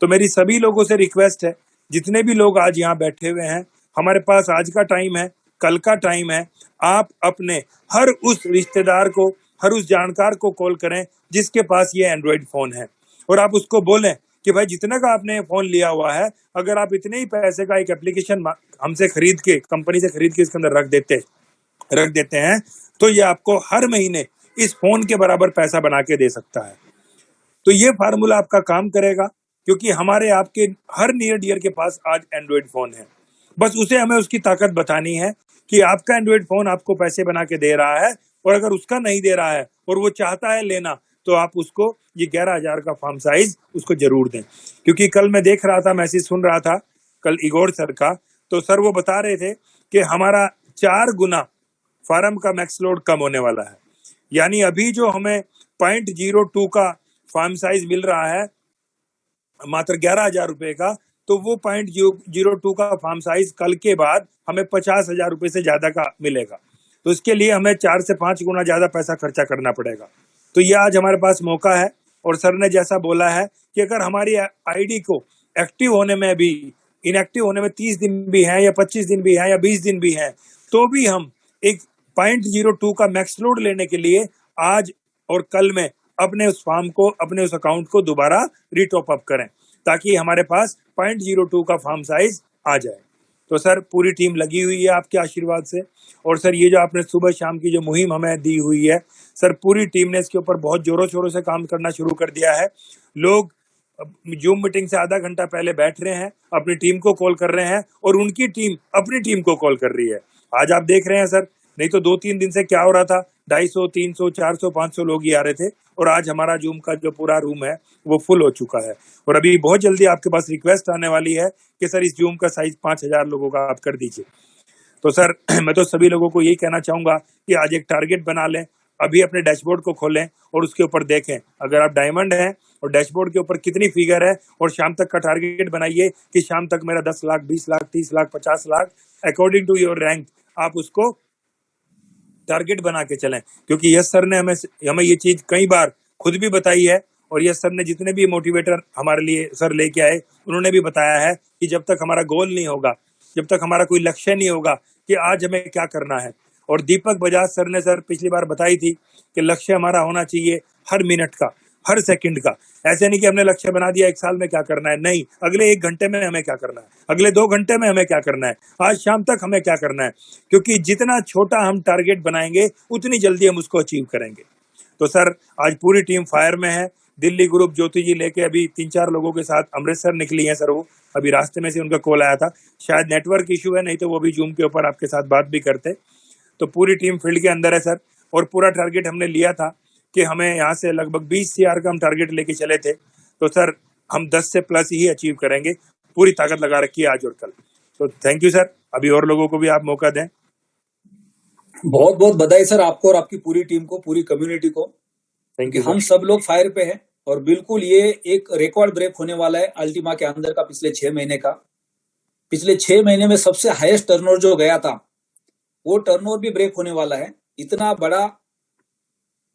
तो मेरी सभी लोगों से रिक्वेस्ट है, जितने भी लोग आज यहाँ बैठे हुए हैं, हमारे पास आज का टाइम है, कल का टाइम है। आप अपने हर उस रिश्तेदार को, हर उस जानकार को कॉल करें जिसके पास ये एंड्रॉइड फोन है, और आप उसको बोलें कि भाई जितने का आपने फोन लिया हुआ है, अगर आप इतने ही पैसे का एक एप्लीकेशन हमसे खरीद के, कंपनी से खरीद के इसके अंदर रख देते हैं, तो ये आपको हर महीने इस फोन के बराबर पैसा बना के दे सकता है। तो ये फार्मूला आपका काम करेगा, क्योंकि हमारे आपके हर नियर डियर के पास आज एंड्रॉइड फोन है। बस उसे हमें उसकी ताकत बतानी है कि आपका एंड्रॉइड फोन आपको पैसे बना के दे रहा है, और अगर उसका नहीं दे रहा है और वो चाहता है लेना, तो आप उसको ये 11,000 का फार्म साइज उसको जरूर दें। क्योंकि कल मैं देख रहा था, मैसेज सुन रहा था कल इगोर सर का, तो सर वो बता रहे थे कि हमारा 4 गुना फार्म का मैक्स लोड कम होने वाला है। यानी अभी जो हमें 0.02 का फार्म साइज मिल रहा है मात्र 11,000 रुपए का, तो वो 0.02 का फार्म साइज कल के बाद हमें 50,000 रुपए से ज्यादा का मिलेगा। तो इसके लिए हमें 4 से 5 गुना ज्यादा पैसा खर्चा करना पड़ेगा। तो ये आज हमारे पास मौका है। और सर ने जैसा बोला है कि अगर हमारी आईडी को एक्टिव होने में भी, इनएक्टिव होने में 30 दिन भी है, या 25 दिन भी है, या 20 दिन भी है, तो भी हम एक 0.02 का मैक्स लोड लेने के लिए आज और कल में अपने उस फार्म को, अपने उस अकाउंट को दोबारा रिटॉप अप करें, ताकि हमारे पास 0.02 का फार्म साइज आ जाए। तो सर पूरी टीम लगी हुई है आपके आशीर्वाद से। और सर ये जो आपने सुबह शाम की जो मुहिम हमें दी हुई है सर, पूरी टीम ने इसके ऊपर बहुत जोरों शोरों से काम करना शुरू कर दिया है। लोग जूम मीटिंग से आधा घंटा पहले बैठ रहे हैं, अपनी टीम को कॉल कर रहे हैं और उनकी टीम अपनी टीम को कॉल कर रही है। आज आप देख रहे हैं सर, नहीं तो 2-3 दिन से क्या हो रहा था, 250, 300, 400, 500 लोग ही आ रहे थे और आज हमारा जूम का जो पूरा रूम है वो फुल हो चुका है। और अभी बहुत जल्दी आपके पास रिक्वेस्ट आने वाली है कि सर इस जूम का साइज 5000 लोगों का आप कर दीजिए। तो सर मैं तो सभी लोगों को यही कहना चाहूंगा कि आज एक टारगेट बना लें, अभी अपने डैशबोर्ड को खोलें और उसके ऊपर देखें अगर आप डायमंड हैं और डैशबोर्ड के ऊपर कितनी फिगर है, और शाम तक का टारगेट बनाइए कि शाम तक मेरा 10 lakh, 20 lakh, 30 lakh, 50 lakh, according to your rank आप उसको टारगेट बना के चलें। क्योंकि यस सर ने हमें ये चीज कई बार खुद भी बताई है और यस सर ने जितने भी मोटिवेटर हमारे लिए सर लेके आए उन्होंने भी बताया है कि जब तक हमारा गोल नहीं होगा, जब तक हमारा कोई लक्ष्य नहीं होगा कि आज हमें क्या करना है। और दीपक बजाज सर ने सर पिछली बार बताई थी कि लक्ष्य हमारा होना चाहिए हर मिनट का, हर सेकंड का। ऐसे नहीं कि हमने लक्ष्य बना दिया 1 साल में क्या करना है, नहीं, अगले 1 घंटे में हमें क्या करना है, अगले 2 घंटे में हमें क्या करना है, आज शाम तक हमें क्या करना है। क्योंकि जितना छोटा हम टारगेट बनाएंगे उतनी जल्दी हम उसको अचीव करेंगे। तो सर आज पूरी टीम फायर में है। दिल्ली ग्रुप ज्योति जी लेके अभी 3-4 लोगों के साथ अमृतसर निकली है सर, वो अभी रास्ते में से उनका कॉल आया था, शायद नेटवर्क इशू है, नहीं तो वो भी जूम के ऊपर आपके साथ बात भी करते। तो पूरी टीम फील्ड के अंदर है सर, और पूरा टारगेट हमने लिया था कि हमें यहाँ से लगभग 20 CR का हम टारगेट लेके चले थे। तो सर हम 10 से प्लस ही अचीव करेंगे, पूरी ताकत लगा रखी है आज और कल। तो थैंक यू सर, अभी और लोगों को भी आप मौका दें। बहुत बहुत बधाई सर आपको और आपकी पूरी टीम को, पूरी कम्युनिटी को। Thank you. हम सब लोग फायर पे हैं और बिल्कुल ये एक रिकॉर्ड ब्रेक होने वाला है अल्टीमा के अंदर का पिछले 6 महीने का। पिछले 6 महीने में सबसे हाईएस्ट टर्नओवर जो गया था वो टर्नओवर भी ब्रेक होने वाला है। इतना बड़ा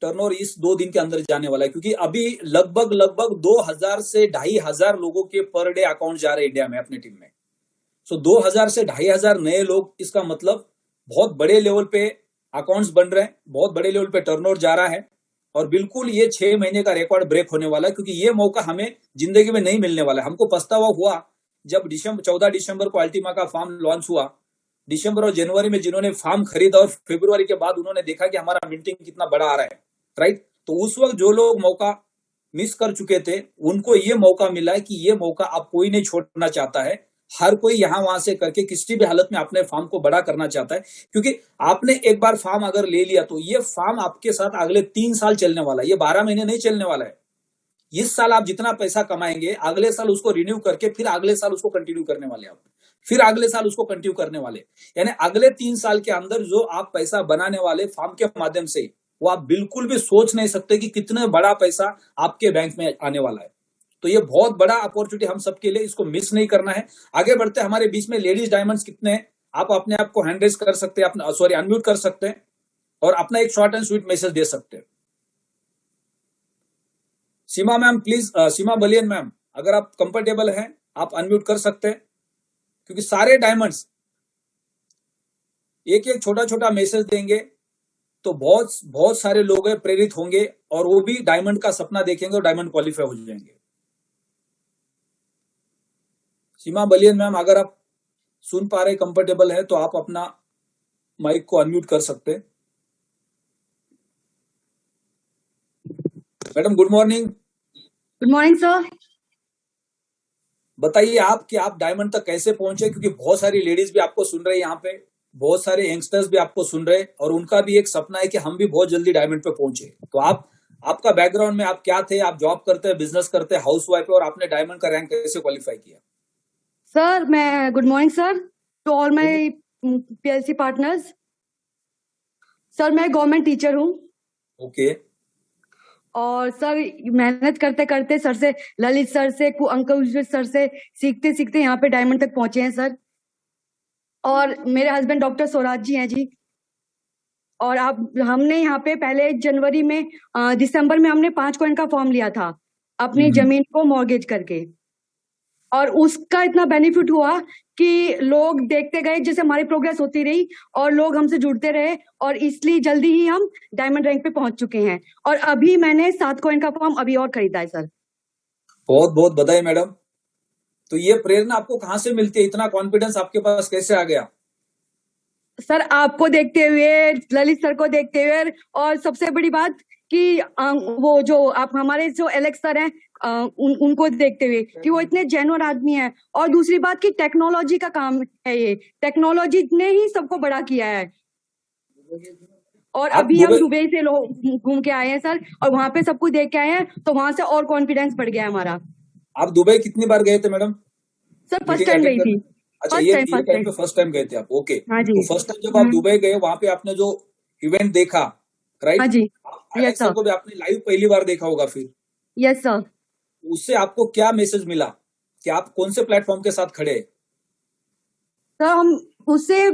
टर्नओवर इस 2 दिन के अंदर जाने वाला है, क्योंकि अभी लगभग 2000 से 2500 लोगों के पर डे अकाउंट जा रहे हैं इंडिया में अपनी टीम में। सो 2000 से 2500 नए लोग, इसका मतलब बहुत बड़े लेवल पे अकाउंट्स बन रहे हैं, बहुत बड़े लेवल पे टर्नओवर जा रहा है। और बिल्कुल ये 6 महीने का रिकॉर्ड ब्रेक होने वाला है, क्योंकि ये मौका हमें जिंदगी में नहीं मिलने वाला है। हमको पछतावा हुआ जब 14 दिसंबर को अल्टीमा का फार्म लॉन्च हुआ। दिसंबर और जनवरी में जिन्होंने फार्म खरीदा और फरवरी के बाद उन्होंने देखा कि हमारा मिंटिंग कितना बड़ा आ रहा है, राइट। तो उस वक्त जो लोग मौका मिस कर चुके थे उनको ये मौका मिला है कि ये मौका अब कोई नहीं छोड़ना चाहता है। हर कोई यहां वहां से करके किसी भी हालत में अपने फार्म को बड़ा करना चाहता है, क्योंकि आपने एक बार फार्म अगर ले लिया तो ये फार्म आपके साथ अगले 3 साल चलने वाला है, ये 12 महीने नहीं चलने वाला है। इस साल आप जितना पैसा कमाएंगे अगले साल उसको रिन्यू करके फिर अगले साल उसको कंटिन्यू करने वाले आप, फिर अगले साल उसको कंटिन्यू करने वाले। यानी अगले 3 साल के अंदर जो आप पैसा बनाने वाले फार्म के माध्यम से, वो आप बिल्कुल भी सोच नहीं सकते कि कितना बड़ा पैसा आपके बैंक में आने वाला है। तो ये बहुत बड़ा अपॉर्चुनिटी हम सबके लिए, इसको मिस नहीं करना है। आगे बढ़ते, हमारे बीच में लेडीज डायमंड्स कितने हैं, आप अपने आप को हैंड रेज कर सकते हैं, अनम्यूट कर सकते हैं और अपना एक शॉर्ट एंड स्वीट मैसेज दे सकते हैं। Seema ma'am please, Seema Baliyan ma'am, अगर आप कंफर्टेबल हैं आप अनम्यूट कर सकते हैं, क्योंकि सारे डायमंड्स एक एक छोटा छोटा मैसेज देंगे तो बहुत सारे लोग प्रेरित होंगे और वो भी डायमंड का सपना देखेंगे और डायमंड क्वालिफाई हो जाएंगे। सीमा बलियन मैम, अगर आप सुन पा रहे, कंफर्टेबल है तो आप अपना माइक को अनम्यूट कर सकते हैं। Madam good morning. Good morning sir. बताइए आप कि आप डायमंड तक कैसे पहुंचे, क्योंकि बहुत सारी लेडीज भी आपको सुन रहे हैं यहाँ पे, बहुत सारे यंगस्टर्स भी आपको सुन रहे हैं और उनका भी एक सपना है कि हम भी बहुत जल्दी डायमंड पे पहुंचे। तो आपका बैकग्राउंड में आप क्या थे, आप जॉब करते हैं, बिजनेस करते हैं, हाउस वाइफ है, और आपने डायमंड का रैंक कैसे क्वालिफाई किया? सर मैं good morning sir to all my PLC partners. Sir मैं गवर्नमेंट टीचर हूँ। ओके। और सर मेहनत करते करते सर से, ललित सर से, अंकुश सर से सीखते सीखते यहाँ पे डायमंड तक पहुंचे हैं सर। और मेरे हस्बैंड डॉक्टर स्वराज जी हैं जी। और हमने यहाँ पे पहले जनवरी में दिसंबर में हमने 5 कॉइन का फॉर्म लिया था अपनी जमीन को मॉर्गेज करके, और उसका इतना बेनिफिट हुआ कि लोग देखते गए, जैसे हमारी प्रोग्रेस होती रही और लोग हमसे जुड़ते रहे, और इसलिए जल्दी ही हम डायमंड रैंक पे पहुंच चुके हैं। और अभी मैंने 7 कॉइन का फॉर्म अभी और खरीदा है सर। बहुत बहुत बधाई मैडम। तो ये प्रेरणा आपको कहाँ से मिलती है? इतना कॉन्फिडेंस आपके पास कैसे आ गया? सर आपको देखते हुए, ललित सर को देखते हुए, और सबसे बड़ी बात कि वो जो आप हमारे जो एलेक्स सर हैं, उनको देखते हुए कि वो इतने जेन्युइन आदमी हैं। और दूसरी बात कि टेक्नोलॉजी का काम है, ये टेक्नोलॉजी ने ही सबको बड़ा किया है। और आप अभी हम दुबई दुबई से लोग घूम के आए हैं सर, और वहां पे सब कुछ देख के आए हैं, तो वहां से और कॉन्फिडेंस बढ़ गया है हमारा। आप दुबई कितनी बार गए थे madam sir first meeting time attend गई करने? थी। अच्छा, फर्स्ट ये टाइम, ये फर्स्ट टाइम टाइम। पे फर्स्ट टाइम गए थे आप? ओके। हाँ जी। तो फर्स्ट टाइम जब आप दुबई गए, वहां पे आपने जो इवेंट देखा, हाँ राइट, जी। Yes Alex sir sir. को भी आपने लाइव पहली बार देखा होगा, फिर यस सर। उससे आपको क्या मैसेज मिला कि आप कौन से प्लेटफॉर्म के साथ खड़े हैं? सर हम उससे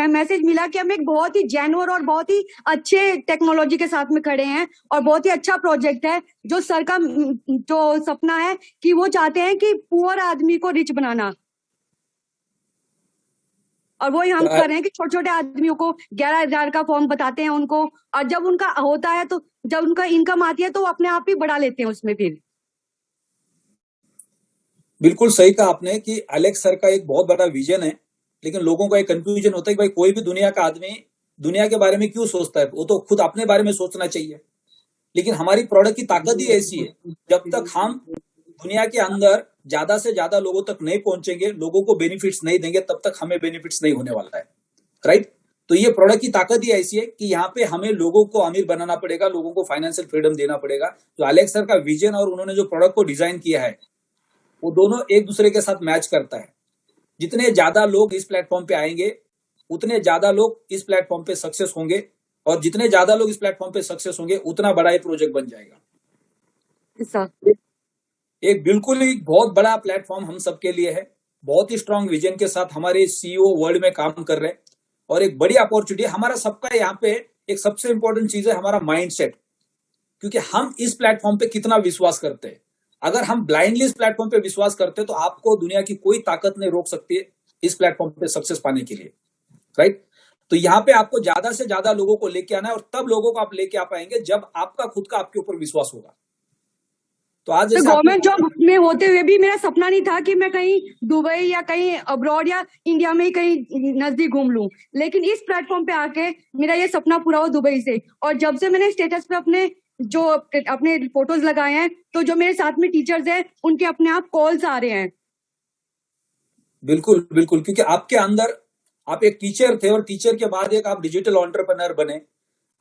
मैसेज मिला कि हम एक बहुत ही जेन्युइन और बहुत ही अच्छे टेक्नोलॉजी के साथ में खड़े हैं, और बहुत ही अच्छा प्रोजेक्ट है जो सर का जो सपना है कि वो चाहते हैं कि पुअर आदमी को रिच बनाना, और वही हम तो कर रहे हैं कि छोटे छोटे आदमियों को 11,000 का फॉर्म बताते हैं उनको, और जब उनका होता है, तो जब उनका इनकम आती है तो वो अपने आप ही बढ़ा लेते हैं उसमें फिर। बिल्कुल सही कहा आपने कि एलेक्स सर का एक बहुत बड़ा विजन है, लेकिन लोगों का एक कंफ्यूजन होता है कि भाई कोई भी दुनिया का आदमी दुनिया के बारे में क्यों सोचता है, वो तो खुद अपने बारे में सोचना चाहिए। लेकिन हमारी प्रोडक्ट की ताकत ही ऐसी है, जब तक हम दुनिया के अंदर ज्यादा से ज्यादा लोगों तक नहीं पहुंचेंगे, लोगों को बेनिफिट्स नहीं देंगे, तब तक हमें बेनिफिट्स नहीं होने वाला है, राइट। तो ये प्रोडक्ट की ताकत ही ऐसी है कि यहाँ पे हमें लोगों को अमीर बनाना पड़ेगा, लोगों को फाइनेंशियल फ्रीडम देना पड़ेगा। तो एलेक्स सर का विजन और उन्होंने जो प्रोडक्ट को डिजाइन किया है, वो दोनों एक दूसरे के साथ मैच करता है। जितने ज्यादा लोग इस प्लेटफॉर्म पे आएंगे, उतने ज्यादा लोग इस प्लेटफॉर्म पे सक्सेस होंगे, और जितने ज्यादा लोग इस प्लेटफॉर्म पे सक्सेस होंगे, उतना बड़ा ये प्रोजेक्ट बन जाएगा। सर एक बिल्कुल ही बहुत बड़ा प्लेटफॉर्म हम सबके लिए है। बहुत ही स्ट्रांग विजन के साथ हमारे सीईओ वर्ल्ड में काम कर रहे हैं, और एक बड़ी अपॉर्चुनिटी है हमारा सबका। यहाँ पे एक सबसे इंपॉर्टेंट चीज है हमारा माइंडसेट, क्योंकि हम इस प्लेटफॉर्म पे कितना विश्वास करते हैं। अगर हम ब्लाइंडली इस प्लेटफॉर्म पे विश्वास करते हैं, तो आपको दुनिया की कोई ताकत नहीं रोक सकती है इस प्लेटफॉर्म पे सक्सेस पाने के लिए, राइट। तो यहाँ पे आपको ज्यादा से ज्यादा लोगों को लेके आना है, और तब लोगों को आप लेके आ पाएंगे जब आपका खुद का आपके ऊपर विश्वास होगा। तो आज जैसे गवर्नमेंट जॉब में होते हुए भी मेरा सपना नहीं था कि मैं कहीं दुबई या कहीं अब्रॉड या इंडिया में ही कहीं नजदीक घूम लूं, लेकिन इस प्लेटफॉर्म पे आके मेरा ये सपना पूरा हो दुबई से। और जब से मैंने स्टेटस पे अपने फोटोज लगाए हैं, तो जो मेरे साथ में टीचर्स हैं उनके अपने आप कॉल्स आ रहे हैं। बिल्कुल बिल्कुल, क्योंकि आपके अंदर आप एक टीचर थे, और टीचर के बाद एक आप डिजिटल एंटरप्रेन्योर बने।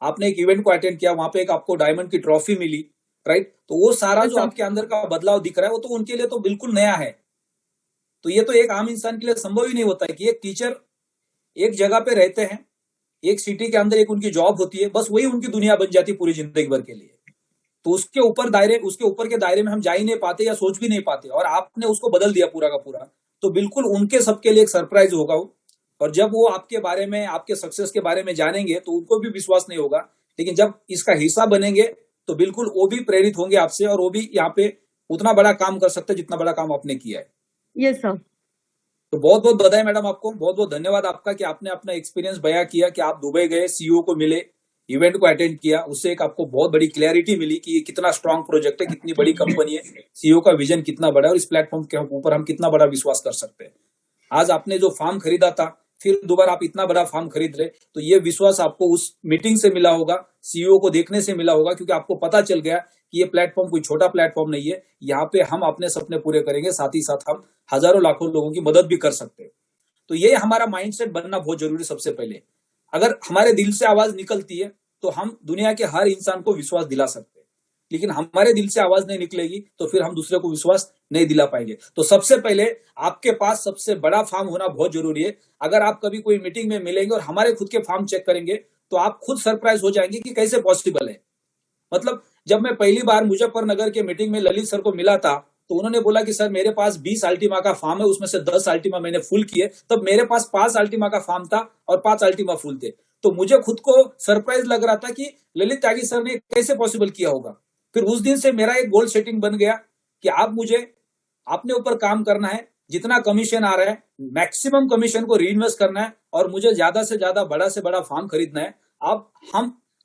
आपने एक इवेंट को अटेंड किया, वहां पे एक आपको डायमंड की ट्रॉफी मिली, राइट। तो वो सारा जो आपके अंदर का बदलाव दिख रहा है, वो तो उनके लिए तो बिल्कुल नया है। तो ये तो एक आम इंसान के लिए संभव ही नहीं होता है कि एक टीचर एक जगह पे रहते हैं, एक सिटी के अंदर एक उनकी जॉब होती है, बस वही उनकी दुनिया बन जाती है पूरी जिंदगी भर के लिए। तो उसके ऊपर के दायरे में हम जा ही नहीं पाते या सोच भी नहीं पाते, और आपने उसको बदल दिया पूरा का पूरा। तो बिल्कुल उनके सबके लिए एक सरप्राइज होगा वो। और जब वो आपके बारे में, आपके सक्सेस के बारे में जानेंगे, तो उनको भी विश्वास नहीं होगा। लेकिन जब इसका हिस्सा बनेंगे, तो बिल्कुल वो भी प्रेरित होंगे आपसे, और वो भी यहाँ पे उतना बड़ा काम कर सकते हैं जितना बड़ा काम आपने किया है। Yes sir. तो बहुत बहुत बधाई मैडम आपको, बहुत बहुत धन्यवाद आपका कि आपने अपना एक्सपीरियंस बयां किया कि आप दुबई गए, सीईओ को मिले, इवेंट को अटेंड किया। उससे एक आपको बहुत बड़ी क्लैरिटी मिली कि ये कितना स्ट्रांग प्रोजेक्ट है, कितनी बड़ी कंपनी है, सीईओ का विजन कितना बड़ा है, और इस प्लेटफॉर्म के ऊपर हम कितना बड़ा विश्वास कर सकते हैं। आज आपने जो फार्म खरीदा था, फिर दोबारा आप इतना बड़ा फार्म खरीद रहे, तो ये विश्वास आपको उस मीटिंग से मिला होगा, सीईओ को देखने से मिला होगा, क्योंकि आपको पता चल गया कि ये प्लेटफॉर्म कोई छोटा प्लेटफॉर्म नहीं है। यहाँ पे हम अपने सपने पूरे करेंगे, साथ ही साथ हम हजारों लाखों लोगों की मदद भी कर सकते हैं। तो ये हमारा माइंडसेट बनना बहुत जरूरी। सबसे पहले अगर हमारे दिल से आवाज निकलती है, तो हम दुनिया के हर इंसान को विश्वास दिला सकते हैं। लेकिन हमारे दिल से आवाज नहीं निकलेगी, तो फिर हम दूसरे को विश्वास नहीं दिला पाएंगे। तो सबसे पहले आपके पास सबसे बड़ा फार्म होना बहुत जरूरी है। अगर आप कभी कोई मीटिंग में मिलेंगे और हमारे खुद के फार्म चेक करेंगे, तो आप खुद सरप्राइज हो जाएंगे कि कैसे पॉसिबल है। मतलब जब मैं पहली बार मुजफ्फरनगर के मीटिंग में ललित सर को मिला था, तो उन्होंने बोला कि सर मेरे पास 20 अल्टीमा का फार्म है, उसमें से 10 अल्टीमा मैंने फुल किए। तब मेरे पास 5 अल्टीमा का फार्म था और 5 अल्टीमा फुल थे। तो मुझे खुद को सरप्राइज लग रहा था कि ललित त्यागी सर ने कैसे पॉसिबल किया होगा। फिर उस दिन से मेरा एक गोल सेटिंग बन गया कि आप मुझे अपने ऊपर काम करना है, जितना कमीशन आ रहा है मैक्सिमम कमीशन को रीइन्वेस्ट करना है, और मुझे ज्यादा से ज्यादा बड़ा से बड़ा फार्म खरीदना है।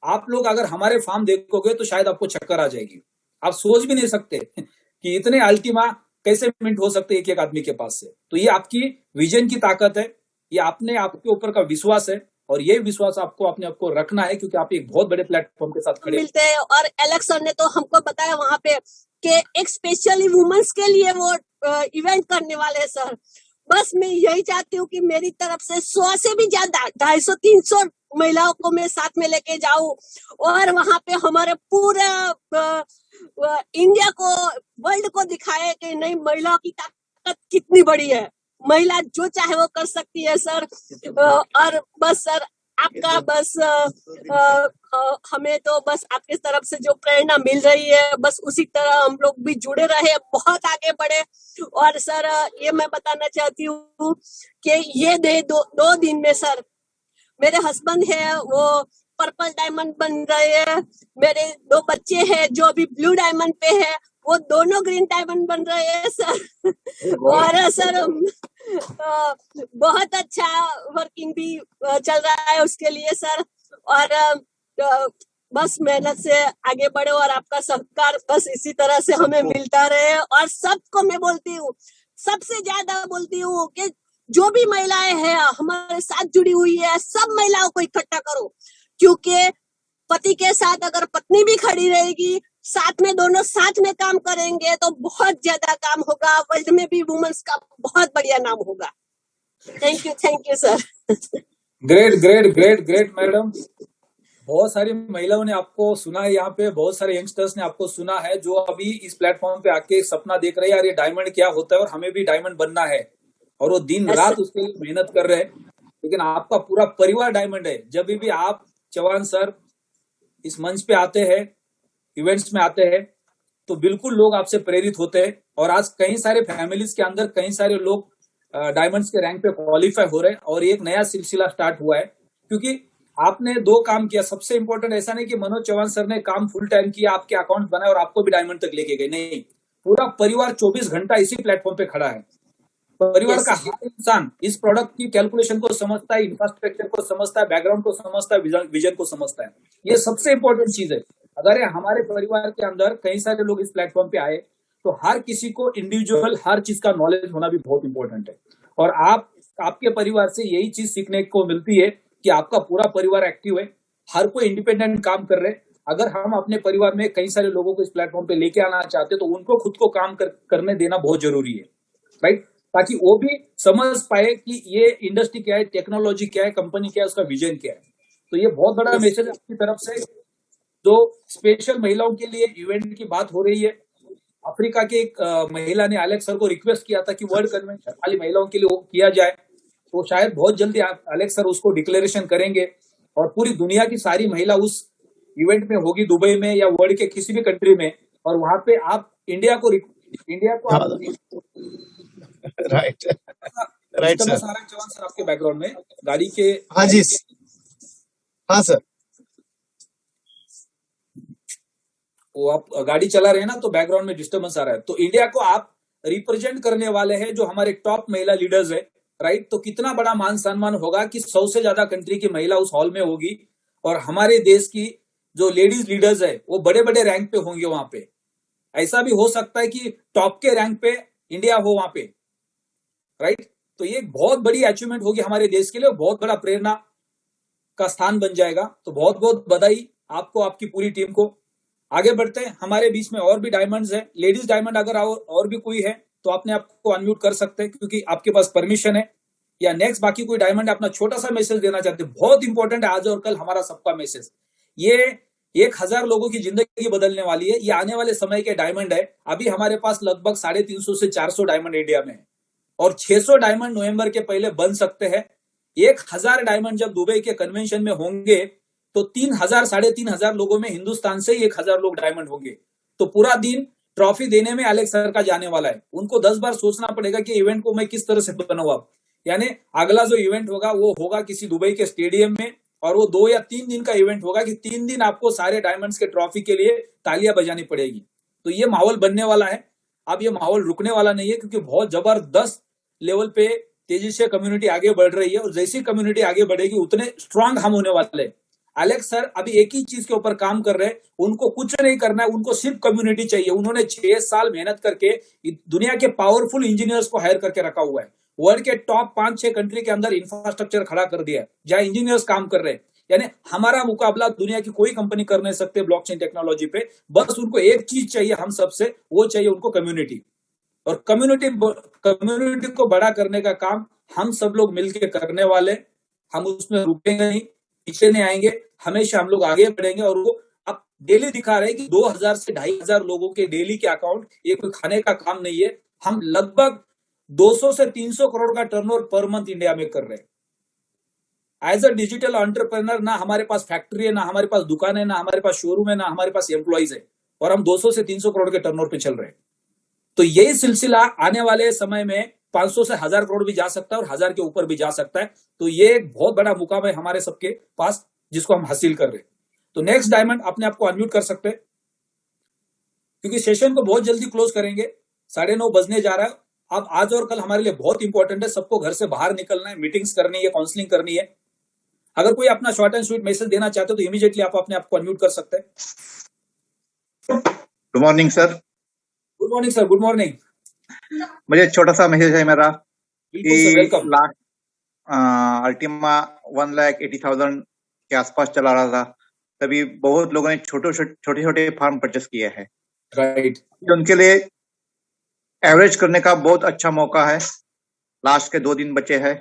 आप लोग अगर हमारे फार्म देखोगे तो शायद आपको चक्कर आ जाएगी। आप सोच भी नहीं सकते कि इतने अल्टीमा कैसे मिनट हो सकते हैं एक एक आदमी के पास से। तो ये आपकी विजन की ताकत है, ये आपने आपके ऊपर का विश्वास है, और ये विश्वास आपको अपने आप को रखना है, क्योंकि आप एक बहुत बड़े प्लेटफॉर्म के साथ खड़े मिलते हैं। और एलेक्स सर ने तो हमको बताया वहां पे कि एक स्पेशली वुमेन्स के लिए वो इवेंट करने वाले हैं सर। बस मैं यही चाहती हूँ कि मेरी तरफ से 100 से भी ज्यादा 250-300 महिलाओं को मैं साथ में लेके जाऊं, और वहां पे हमारे पूरा इंडिया को, वर्ल्ड को दिखाए कि नहीं, महिलाओं की ताकत कितनी बड़ी है, महिला जो चाहे वो कर सकती है सर। और बस सर आपका बस हमें तो बस आपकी तरफ से जो प्रेरणा मिल रही है, बस उसी तरह हम लोग भी जुड़े रहे, बहुत आगे बढ़े। और सर ये मैं बताना चाहती हूँ कि ये दो दिन में सर मेरे हस्बैंड है वो पर्पल डायमंड बन रहे हैं, मेरे 2 बच्चे हैं जो अभी ब्लू डायमंड पे है, वो दोनों ग्रीन डायमंड बन रहे हैं सर। और सर बहुत अच्छा वर्किंग भी चल रहा है उसके लिए सर। और बस मेहनत से आगे बढ़े, और आपका सहकार बस इसी तरह से हमें मिलता रहे। और सबको मैं बोलती हूँ, सबसे ज्यादा बोलती हूँ कि जो भी महिलाएं हैं हमारे साथ जुड़ी हुई है, सब महिलाओं को इकट्ठा करो, क्योंकि पति के साथ अगर पत्नी भी खड़ी रहेगी, साथ में दोनों साथ में काम करेंगे तो बहुत ज्यादा काम होगा, वर्ल्ड में भी वुमेन्स का बहुत बढ़िया नाम होगा। Thank you sir. Great great great great madam. बहुत सारी महिलाओं ने आपको सुना है, यहाँ पे बहुत सारे यंगस्टर्स ने आपको सुना है, जो अभी इस प्लेटफॉर्म पे आके सपना देख रहे हैं, यार ये डायमंड क्या होता है और हमें भी डायमंड बनना है, और वो दिन रात उसके लिए मेहनत कर रहे हैं। लेकिन आपका पूरा परिवार डायमंड है। जब भी आप चौहान सर इस मंच पे आते हैं, इवेंट्स में आते हैं, तो बिल्कुल लोग आपसे प्रेरित होते हैं। और आज कई सारे फैमिलीज के अंदर कई सारे लोग डायमंड्स के रैंक पे क्वालिफाई हो रहे हैं, और एक नया सिलसिला स्टार्ट हुआ है, क्योंकि आपने 2 काम किया। सबसे इंपॉर्टेंट ऐसा नहीं कि मनोज चौहान सर ने काम फुल टाइम किया, आपके अकाउंट बनाए और आपको भी डायमंड तक लेके गए, नहीं, पूरा परिवार 24 घंटा इसी प्लेटफॉर्म पे खड़ा है। परिवार का हर इंसान इस प्रोडक्ट की कैलकुलेशन को समझता है, इंफ्रास्ट्रक्चर को समझता है, बैकग्राउंड को समझता है, विजन को समझता है। ये सबसे इंपॉर्टेंट चीज है। अगर ये हमारे परिवार के अंदर कई सारे लोग इस प्लेटफॉर्म पे आए, तो हर किसी को इंडिविजुअल हर चीज का नॉलेज होना भी बहुत इंपॉर्टेंट है। और आपके परिवार से यही चीज सीखने को मिलती है कि आपका पूरा परिवार एक्टिव है, हर कोई इंडिपेंडेंट काम कर रहे हैं। अगर हम अपने परिवार में कई सारे लोगों को इस प्लेटफॉर्म पे लेके आना चाहते हैं, तो उनको खुद को काम करने देना बहुत जरूरी है, राइट, ताकि वो भी समझ पाए कि ये इंडस्ट्री क्या है, टेक्नोलॉजी क्या है, कंपनी क्या है, उसका विजन क्या है। तो ये बहुत बड़ा मैसेज आपकी तरफ से। जो स्पेशल महिलाओं के लिए इवेंट की बात हो रही है, अफ्रीका के एक महिला ने एलेक्स सर को रिक्वेस्ट किया था कि वर्ल्ड कन्वेंशन खाली महिलाओं के लिए किया जाए, तो शायद बहुत जल्दी एलेक्स सर उसको डिक्लेरेशन करेंगे, और पूरी दुनिया की सारी महिला उस इवेंट में होगी, दुबई में या वर्ल्ड के किसी भी कंट्री में, और वहां पे आप इंडिया को राइट सर। चौहान सर आपके बैकग्राउंड में गाड़ी के, हाँ जी, हाँ सर, वो आप गाड़ी चला रहे हैं ना, तो बैकग्राउंड में डिस्टर्बेंस आ रहा है। तो इंडिया को आप रिप्रेजेंट करने वाले हैं, जो हमारे टॉप महिला लीडर्स है, राइट। तो कितना बड़ा मान सम्मान होगा कि 100 से ज्यादा कंट्री की महिला उस हॉल में होगी, और हमारे देश की जो लेडीज लीडर्स है वो बड़े बड़े रैंक पे होंगे वहां पे। ऐसा भी हो सकता है कि टॉप के रैंक पे इंडिया हो वहां पे, राइट। तो ये बहुत बड़ी अचीवमेंट होगी हमारे देश के लिए, बहुत बड़ा प्रेरणा का स्थान बन जाएगा। तो बहुत बहुत बधाई आपको, आपकी पूरी टीम को। आगे बढ़ते हैं, हमारे बीच में और भी डायमंड्स है, लेडीज डायमंड अगर और भी कोई है तो अपने आप को अनम्यूट कर सकते हैं, क्योंकि आपके पास परमिशन है। या नेक्स्ट बाकी कोई डायमंड अपना छोटा सा मैसेज देना चाहते हैं, बहुत इंपॉर्टेंट है आज और कल हमारा सबका मैसेज। ये 1000 लोगों की जिंदगी बदलने वाली है, ये आने वाले समय के डायमंड है। अभी हमारे पास लगभग 350 से 400 डायमंड इंडिया में है, और 600 डायमंड नवंबर के पहले बन सकते हैं। 1000 डायमंड जब दुबई के कन्वेंशन में होंगे, तो 3000 3500 लोगों में हिंदुस्तान से 1000 लोग डायमंड होंगे। तो पूरा दिन ट्रॉफी देने में एलेक्स सर का जाने वाला है। उनको 10 बार सोचना पड़ेगा कि इवेंट को मैं किस तरह से बनाऊं। यानी अगला जो इवेंट होगा वो होगा किसी दुबई के स्टेडियम में, और वो 2 या 3 दिन का इवेंट होगा कि 3 दिन आपको सारे डायमंड्स के ट्रॉफी के लिए तालियां बजानी पड़ेगी। तो ये माहौल बनने वाला है। अब ये माहौल रुकने वाला नहीं है, क्योंकि बहुत जबरदस्त लेवल पे तेजी से कम्युनिटी आगे बढ़ रही है, और जैसी कम्युनिटी आगे बढ़ेगी उतने स्ट्रांग हम होने वाले हैं। एलेक्स सर अभी एक ही चीज के ऊपर काम कर रहे हैं, उनको कुछ नहीं करना है, उनको सिर्फ कम्युनिटी चाहिए। उन्होंने 6 साल मेहनत करके दुनिया के पावरफुल इंजीनियर्स को हायर करके रखा हुआ है। वर्ल्ड के टॉप 5-6 कंट्री के अंदर इंफ्रास्ट्रक्चर खड़ा कर दिया है जहां इंजीनियर्स काम कर रहे हैं। यानी हमारा मुकाबला दुनिया की कोई कंपनी कर नहीं सकते ब्लॉकचेन टेक्नोलॉजी पे। बस उनको एक चीज चाहिए हम सबसे, वो चाहिए उनको कम्युनिटी। और कम्युनिटी को बड़ा करने का काम हम सब लोग मिलकर करने वाले। हम उसमें रुकेंगे नहीं, पीछे नहीं आएंगे, हमेशा हम लोग आगे बढ़ेंगे। और वो अब डेली दिखा रहे हैं कि 2000 से 2500 लोगों के डेली के अकाउंट, ये कोई खाने का काम नहीं है। हम लगभग 200 से 300 करोड़ का टर्नओवर पर मंथ इंडिया में कर रहे हैं। एज अ डिजिटल एंटरप्रेन्योर, ना हमारे पास फैक्ट्री है, ना हमारे पास दुकान है, ना हमारे पास शोरूम है, ना हमारे पास एम्प्लॉइज है, और हम 200 से 300 करोड़ के टर्नओवर पे चल रहे हैं। तो यही सिलसिला आने वाले समय में 500 से 1000 करोड़ भी जा सकता है और 1000 के ऊपर भी जा सकता है। तो ये एक बहुत बड़ा मुकाम है हमारे सबके पास, जिसको हम हासिल कर रहे हैं। तो नेक्स्ट डायमंड अपने आप को अनम्यूट कर सकते हैं, क्योंकि सेशन को बहुत जल्दी क्लोज करेंगे, 9:30 बजने जा रहा है। अब आज और कल हमारे लिए बहुत इंपॉर्टेंट है, सबको घर से बाहर निकलना है, मीटिंग्स करनी है, काउंसलिंग करनी है। अगर कोई अपना शॉर्ट एंड स्वीट मैसेज देना चाहते हो तो इमीडिएटली आप अपने आप को अनम्यूट कर सकते हैं। Good morning sir. Good morning sir, good morning. मुझे छोटा सा मैसेज है मेरा बिल्कुल सर, कि वेलकम। लास्ट अल्टीमा 1,80,000 के आसपास चला रहा था, तभी बहुत लोगों ने छोटे छोटे फार्म परचेस किए हैं। राइट। उनके लिए एवरेज करने का बहुत अच्छा मौका है। लास्ट के 2 दिन बचे हैं।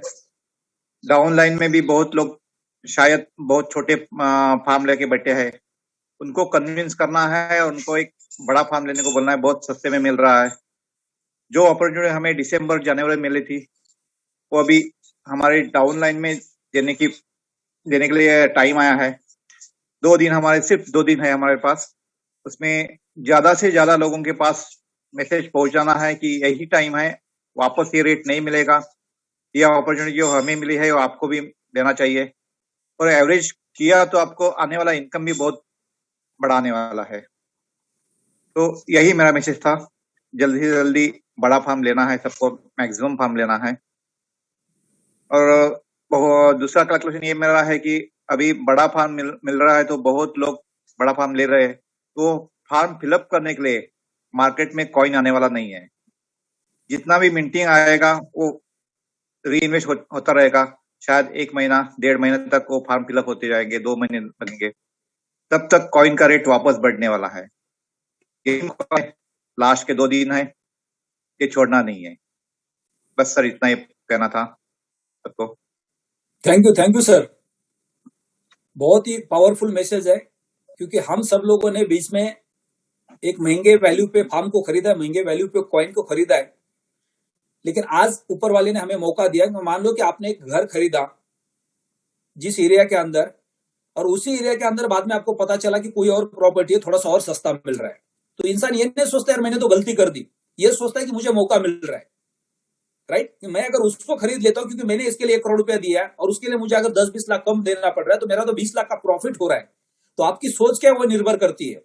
डाउन लाइन में भी बहुत लोग शायद बहुत छोटे फार्म लेके बैठे हैं, उनको कन्विंस करना है और उनको एक बड़ा फार्म लेने को बोलना है। बहुत सस्ते में मिल रहा है। जो अपॉर्चुनिटी हमें दिसंबर जनवरी में मिली थी, वो अभी हमारे डाउन लाइन में देने के लिए टाइम आया है। 2 दिन हमारे, सिर्फ 2 दिन है हमारे पास। उसमें ज्यादा से ज्यादा लोगों के पास मैसेज पहुंचाना है कि यही टाइम है, वापस ये रेट नहीं मिलेगा। यह अपॉर्चुनिटी जो हमें मिली है वो आपको भी लेना चाहिए, और एवरेज किया तो आपको आने वाला इनकम भी बहुत बढ़ाने वाला है। तो यही मेरा मैसेज था। जल्दी से जल्दी बड़ा फार्म लेना है, सबको मैक्सिमम फार्म लेना है। और दूसरा कैलकुलेशन ये मेरा है कि अभी बड़ा फार्म मिल रहा है, तो बहुत लोग बड़ा फार्म ले रहे हैं। तो फार्म फिलअप करने के लिए मार्केट में कॉइन आने वाला नहीं है। जितना भी मिंटिंग आएगा वो री इन्वेस्ट होता रहेगा। शायद 1 महीना 1.5 महीने तक वो फार्म फिलअप होते जाएंगे, 2 महीने लगेंगे, तब तक कॉइन का रेट वापस बढ़ने वाला है। लास्ट के 2 दिन है, ये छोड़ना नहीं है। बस सर इतना ही कहना था सबको। Thank you sir. बहुत ही पावरफुल मैसेज है, क्योंकि हम सब लोगों ने बीच में एक महंगे वैल्यू पे फार्म को खरीदा, महंगे वैल्यू पे कॉइन को खरीदा है। लेकिन आज ऊपर वाले ने हमें मौका दिया कि मान लो कि आपने एक घर खरीदा जिस एरिया के अंदर, और उसी एरिया के अंदर बाद में आपको पता चला कि कोई और प्रॉपर्टी है, थोड़ा सा और सस्ता मिल रहा है। तो इंसान ये नहीं सोचता यार मैंने तो गलती कर दी, ये सोचता है कि मुझे मौका मिल रहा है। राइट। मैं अगर उसको खरीद लेता हूं क्योंकि मैंने इसके लिए 1 करोड़ रुपया दिया है, और उसके लिए मुझे अगर 10-20 लाख कम देना पड़ रहा है, तो मेरा तो 20 लाख का प्रॉफिट हो रहा है। तो आपकी सोच क्या है वो निर्भर करती है।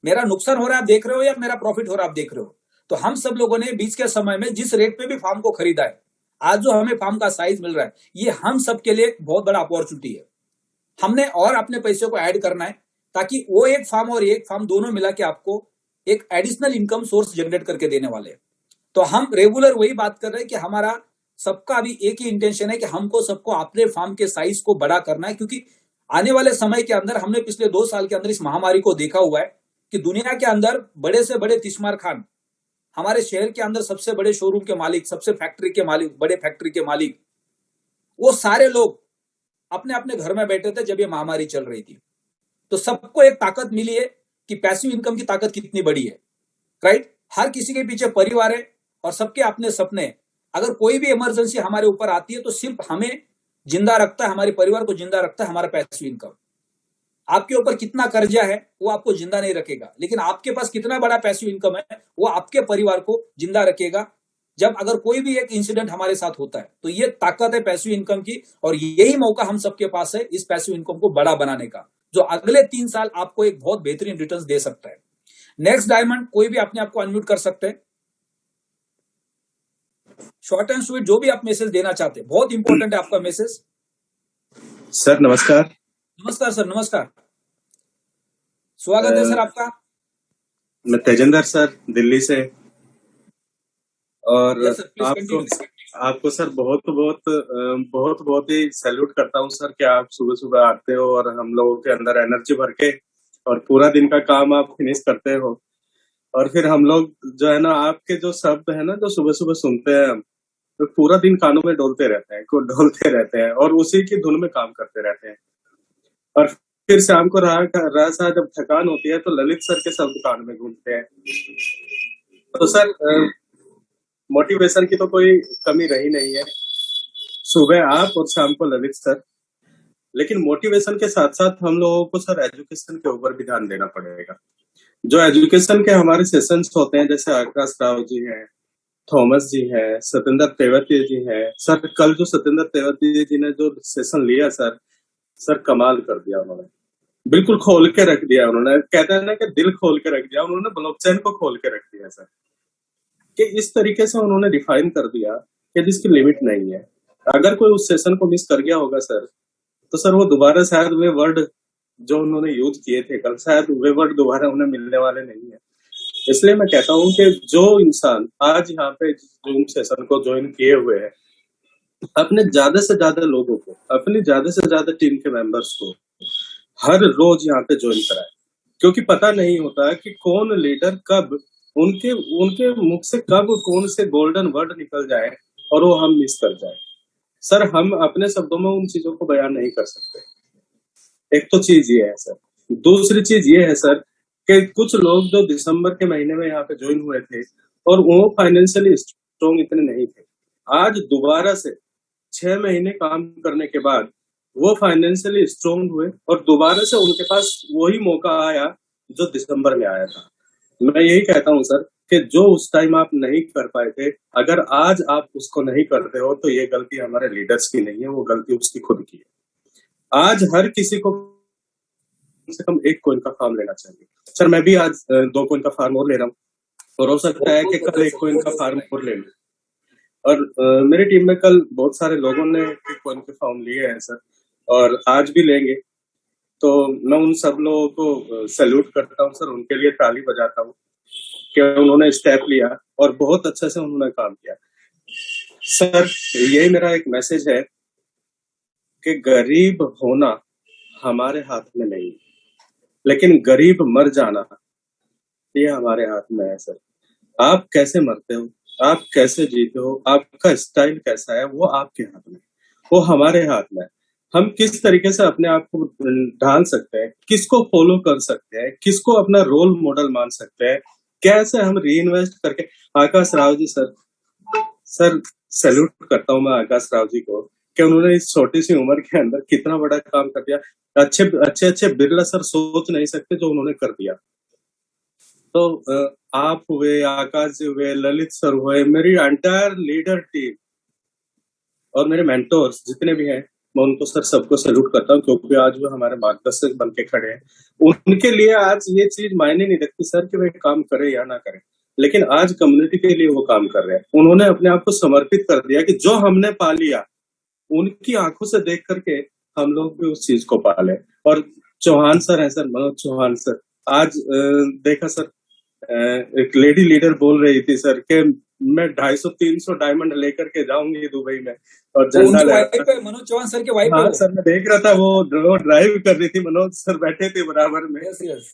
मेरा नुकसान हो रहा है आप देख रहे हो, या मेरा प्रॉफिट हो रहा है आप देख रहे हो। तो हम सब लोगों ने बीच के समय में जिस रेट पे भी फार्म को खरीदा है, आज जो हमें फार्म का साइज मिल रहा है, ये हम सबके लिए एक बहुत बड़ा अपॉर्चुनिटी है। हमने और अपने पैसे को ऐड करना है, ताकि वो एक फार्म और एक फार्म दोनों मिला के आपको एक एडिशनल इनकम सोर्स जनरेट करके देने वाले हैं। तो हम रेगुलर वही बात कर रहे हैं कि हमारा सबका अभी एक ही इंटेंशन है कि हमको सबको अपने फार्म के साइज को बड़ा करना है। क्योंकि आने वाले समय के अंदर हमने पिछले 2 साल के अंदर इस महामारी को देखा हुआ है कि दुनिया के अंदर बड़े से बड़े तिस्मार खान, हमारे शहर के अंदर सबसे बड़े शोरूम के मालिक, सबसे फैक्ट्री के मालिक, बड़े फैक्ट्री के मालिक, वो सारे लोग अपने अपने घर में बैठे थे जब ये महामारी चल रही थी। तो सबको एक ताकत मिली है कि पैसिव इनकम की ताकत कितनी बड़ी है। राइट। हर किसी के पीछे परिवार है और सबके अपने सपने। अगर कोई भी इमरजेंसी हमारे ऊपर आती है तो सिर्फ हमें जिंदा रखता है, हमारे परिवार को जिंदा रखता है हमारा पैसिव इनकम। आपके ऊपर कितना कर्जा है वो आपको जिंदा नहीं रखेगा, लेकिन आपके पास कितना बड़ा पैसिव इनकम है वो आपके परिवार को जिंदा रखेगा। जब अगर कोई भी एक इंसिडेंट हमारे साथ होता है, तो ये ताकत है पैसिव इनकम की, और यही मौका हम सबके पास है इस पैसिव इनकम को बड़ा बनाने का, जो अगले 3 साल आपको एक बहुत बेहतरीन रिटर्न्स दे सकता है। नेक्स्ट डायमंड, कोई भी अपने आप को अनम्यूट कर सकते हैं। शॉर्ट एंड स्वीट जो भी आप मैसेज देना चाहते हैं, बहुत इंपॉर्टेंट है आपका मैसेज। सर नमस्कार। नमस्कार सर, नमस्कार। स्वागत है सर आपका। मैं तेजेंद्र सर, दिल्ली से। और यस सर, प्लीज आपको कंटिन्यू। आपको सर बहुत ही सैल्यूट करता हूँ सर कि आप सुबह सुबह आते हो और हम लोगों के अंदर एनर्जी भर के और पूरा दिन का काम आप फिनिश करते हो। और फिर हम लोग जो है ना, आपके जो शब्द है ना, जो सुबह सुबह सुनते हैं हम, तो पूरा दिन कानों में डोलते रहते हैं और उसी की धुन में काम करते रहते हैं। और फिर शाम को रात जब थकान होती है तो ललित सर के शब्द कान में घूमते हैं। तो सर मोटिवेशन की तो कोई कमी रही नहीं है, सुबह आप और शाम को ललित सर। लेकिन मोटिवेशन के साथ साथ हम लोगों को सर एजुकेशन के ऊपर भी ध्यान देना पड़ेगा। जो एजुकेशन के हमारे सेशंस होते हैं, जैसे आकाश राव जी हैं, थॉमस जी हैं, सत्येंद्र तेवतिया जी हैं। सर कल जो सत्येंद्र तेवतिया जी ने जो सेशन लिया सर कमाल कर दिया उन्होंने, बिल्कुल खोल के रख दिया उन्होंने। कहते हैं ना कि दिल खोल के रख दिया उन्होंने, ब्लॉकचेन को खोल के रख दिया सर, कि इस तरीके से उन्होंने डिफाइन कर दिया कि जिसकी लिमिट नहीं है। अगर कोई उस सेशन को मिस कर गया होगा सर, तो सर वो दोबारा शायद वे वर्ड जो उन्होंने यूज किए थे कल, शायद वे वर्ड दोबारा उन्हें मिलने वाले नहीं है। इसलिए मैं कहता हूँ कि जो इंसान आज यहाँ पे जूम सेशन को ज्वाइन किए हुए हैं, अपने ज्यादा से ज्यादा लोगों को, अपनी ज्यादा से ज्यादा टीम के मेंबर्स को हर रोज यहाँ पे ज्वाइन कराए, क्योंकि पता नहीं होता कि कौन लीडर कब उनके मुख से कब कौन से गोल्डन वर्ड निकल जाए और वो हम मिस कर जाए। सर हम अपने शब्दों में उन चीजों को बयान नहीं कर सकते। एक तो चीज ये है सर। दूसरी चीज ये है सर कि कुछ लोग जो दिसंबर के महीने में यहाँ पे ज्वाइन हुए थे और वो फाइनेंशियली स्ट्रॉन्ग इतने नहीं थे, आज दोबारा से 6 महीने काम करने के बाद वो फाइनेंशियली स्ट्रॉन्ग हुए और दोबारा से उनके पास वही मौका आया जो दिसंबर में आया था। मैं यही कहता हूँ सर कि जो उस टाइम आप नहीं कर पाए थे, अगर आज आप उसको नहीं करते हो तो ये गलती हमारे लीडर्स की नहीं है, वो गलती उसकी खुद की है। आज हर किसी को कम से कम 1 कॉइन का फार्म लेना चाहिए। सर मैं भी आज 2 कॉइन का फार्म और ले रहा हूँ और हो सकता है कि कल 1 कॉइन का फार्म और ले लूं। और मेरी टीम में कल बहुत सारे लोगों ने 1 कॉइन के फार्म लिए हैं सर, और आज भी लेंगे। तो मैं उन सब लोगों को सैल्यूट करता हूँ सर, उनके लिए ताली बजाता हूँ कि उन्होंने स्टेप लिया और बहुत अच्छे से उन्होंने काम किया। सर यही मेरा एक मैसेज है कि गरीब होना हमारे हाथ में नहीं, लेकिन गरीब मर जाना ये हमारे हाथ में है सर। आप कैसे मरते हो, आप कैसे जीते हो, आपका स्टाइल कैसा है, वो आपके हाथ में, वो हमारे हाथ में है। हम किस तरीके से अपने आप को ढाल सकते हैं, किसको फॉलो कर सकते हैं, किसको अपना रोल मॉडल मान सकते हैं, कैसे हम री इन्वेस्ट करके। आकाश राव जी सर सैल्यूट करता हूँ मैं आकाश राव जी को कि उन्होंने इस छोटी सी उम्र के अंदर कितना बड़ा काम कर दिया। अच्छे बिरला सर सोच नहीं सकते जो उन्होंने कर दिया। तो आप हुए, आकाश जी हुए, ललित सर हुए, मेरी एंटायर लीडर टीम और मेरे मेंटोर्स जितने भी हैं, मैं उनको सर सबको सैल्यूट करता हूँ, क्योंकि आज वो हमारे मार्गदर्शक बन के खड़े हैं। उनके लिए आज ये चीज मायने नहीं रखती सर कि वे काम करे या ना करे, लेकिन आज कम्युनिटी के लिए वो काम कर रहे हैं। उन्होंने अपने आप को समर्पित कर दिया कि जो हमने पा लिया उनकी आंखों से देख करके हम लोग भी उस चीज को पाले। और चौहान सर है सर, मनोज चौहान सर, आज देखा सर एक लेडी लीडर बोल रही थी सर कि मैं 250-300 डायमंड लेकर के जाऊंगी दुबई में और झंडा लहरा। मनोज चौहान सर के वाइफ। हाँ सर मैं देख रहा था, वो ड्राइव कर रही थी, मनोज सर बैठे थे बराबर में। यस।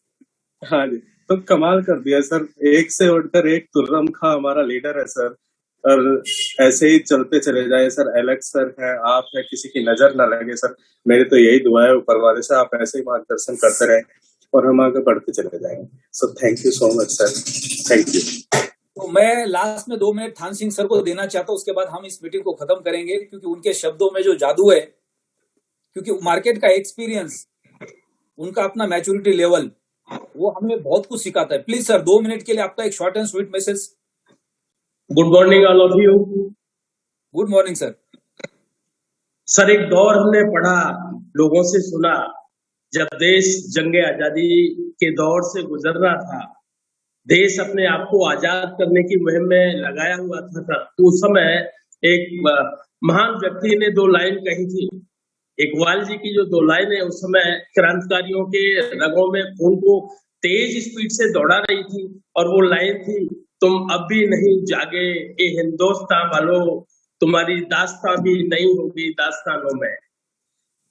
हाँ जी, तो कमाल कर दिया सर। एक से उठकर एक तुर्रम खा हमारा लीडर है सर, और ऐसे ही चलते चले जाए सर। एलेक्स सर है, आप है, किसी की नजर ना लगे सर। मेरी तो यही दुआ है ऊपर वाले से, आप ऐसे ही मार्गदर्शन करते रहे और हम आगे बढ़ते चले जाएंगे। So thank you so much sir, thank you. तो मैं लास्ट में 2 मिनट थान सिंह सर को देना चाहता हूँ, उसके बाद हम इस मीटिंग को खत्म करेंगे, क्योंकि उनके शब्दों में जो जादू है, क्योंकि मार्केट का एक्सपीरियंस, उनका अपना मैच्योरिटी लेवल, वो हमें बहुत कुछ सिखाता है। प्लीज सर 2 मिनट के लिए आपका एक short and sweet message. Good morning all of you. Good morning sir. Sir एक दौर हमने पढ़ा, लोगों से सुना, जब देश जंगे आजादी के दौर से गुजर रहा था, देश अपने आप को आजाद करने की मुहिम में लगाया हुआ था। उस समय एक महान व्यक्ति ने 2 लाइन कही थी, इकबाल जी की जो 2 लाइनें उस समय क्रांतिकारियों के रगों में खून को तेज स्पीड से दौड़ा रही थी, और वो लाइन थी, तुम अब भी नहीं जागे ए हिंदुस्तान वालों, तुम्हारी दास्तां भी नहीं होगी दास्तानों में।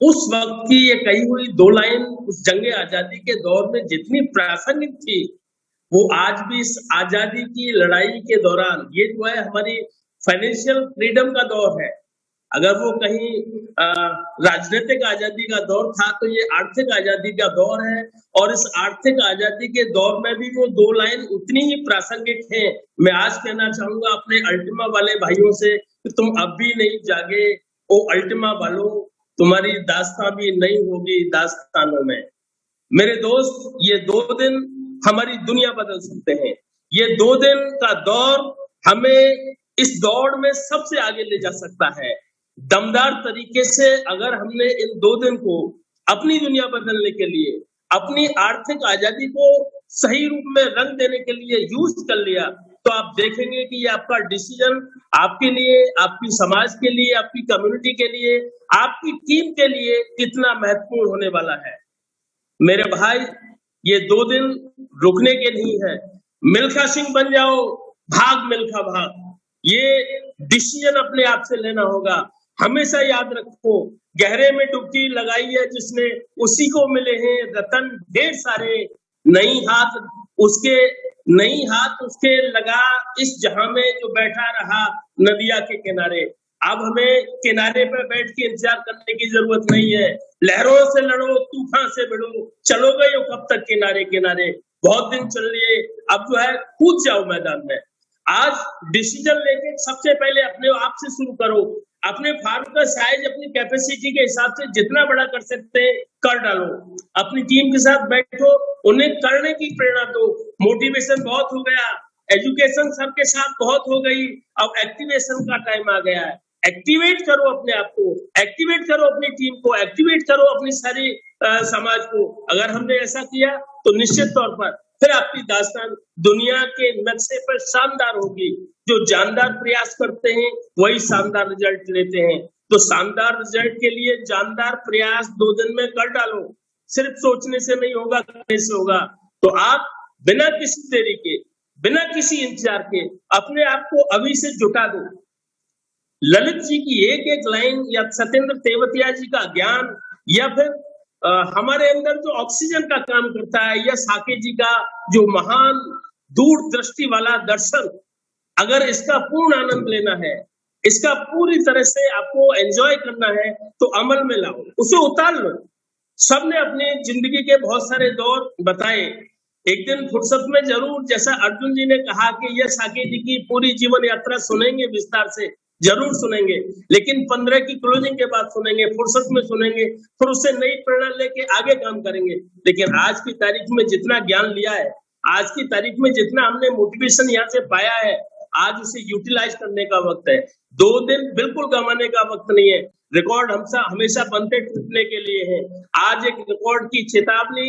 उस वक्त की ये कही हुई 2 लाइन उस जंगे आजादी के दौर में जितनी प्रासंगिक थी, वो आज भी इस आजादी की लड़ाई के दौरान, ये जो है हमारी फाइनेंशियल फ्रीडम का दौर है। अगर वो कहीं राजनीतिक आजादी का दौर था, तो ये आर्थिक आजादी का दौर है, और इस आर्थिक आजादी के दौर में भी वो 2 लाइन उतनी ही प्रासंगिक है। मैं आज कहना चाहूंगा अपने अल्टीमा वाले भाइयों से कि तुम अब भी नहीं जागे ओ अल्टीमा वालों, तुम्हारी दास्तां भी नहीं होगी दास्तानों में। मेरे दोस्त, ये 2 दिन हमारी दुनिया बदल सकते हैं। ये 2 दिन का दौर हमें इस दौड़ में सबसे आगे ले जा सकता है। दमदार तरीके से अगर हमने इन 2 दिन को अपनी दुनिया बदलने के लिए, अपनी आर्थिक आजादी को सही रूप में रंग देने के लिए यूज कर लिया, तो आप देखेंगे कि ये आपका डिसीजन आपके लिए, आपकी समाज के लिए, आपकी कम्युनिटी के लिए, आपकी टीम के लिए कितना महत्वपूर्ण होने वाला है। मेरे भाई, ये 2 दिन रुकने के नहीं है। मिल्खा सिंह बन जाओ, भाग मिल्खा भाग, ये डिसीजन अपने आप से लेना होगा। हमेशा याद रखो, गहरे में डुबकी लगाई है जिसने, उसी को मिले हैं रतन ढेर सारे। नहीं हाथ उसके लगा इस जहां में जो बैठा रहा नदिया के किनारे। अब हमें किनारे पर बैठ के इंतजार करने की जरूरत नहीं है। लहरों से लड़ो, तूफान से भिड़ो, चलोगे यो कब तक किनारे किनारे। बहुत दिन चल लिए, अब जो है कूद जाओ मैदान में। आज डिसीजन लेके सबसे पहले अपने आप से शुरू करो। अपने फार्म का साइज अपनी कैपेसिटी के हिसाब से जितना बड़ा कर सकते हैं कर डालो। अपनी टीम के साथ बैठो, उन्हें करने की प्रेरणा दो। मोटिवेशन बहुत हो गया, एजुकेशन सबके साथ बहुत हो गई, अब एक्टिवेशन का टाइम आ गया है। एक्टिवेट करो अपने आप को, एक्टिवेट करो अपनी टीम को, एक्टिवेट करो अपनी सारी समाज को। अगर हमने ऐसा किया तो निश्चित तौर पर फिर आपकी दास्तान दुनिया के नक्शे पर शानदार होगी। जो जानदार प्रयास करते हैं वही शानदार रिजल्ट लेते हैं। तो शानदार रिजल्ट के लिए जानदार प्रयास 2 दिन में कर डालो। सिर्फ सोचने से नहीं होगा, करने से होगा। तो आप बिना किसी देरी के, बिना किसी इंतजार के अपने आप को अभी से जुटा दो। ललित जी की एक एक लाइन, या सत्येंद्र तेवतिया जी का ज्ञान, या फिर हमारे अंदर जो ऑक्सीजन का काम करता है, या साके जी का जो महान दूरदृष्टि वाला दर्शन, अगर इसका पूर्ण आनंद लेना है, इसका पूरी तरह से आपको एंजॉय करना है, तो अमल में लाओ, उसे उतार लो। सबने अपनी जिंदगी के बहुत सारे दौर बताए। एक दिन फुर्सत में जरूर, जैसा अर्जुन जी ने कहा कि यह साके जी की पूरी जीवन यात्रा सुनेंगे, विस्तार से जरूर सुनेंगे, लेकिन 15 की क्लोजिंग के बाद सुनेंगे, फुर्सत में सुनेंगे, फिर उससे नई प्रेरणा लेके आगे काम करेंगे। लेकिन आज की तारीख में जितना ज्ञान लिया है, आज की तारीख में जितना हमने मोटिवेशन यहाँ से पाया है, आज उसे यूटिलाइज करने का वक्त है। 2 दिन बिल्कुल गंवाने का वक्त नहीं है। रिकॉर्ड हमेशा बनते टूटने के लिए है। आज एक रिकॉर्ड की चेतावनी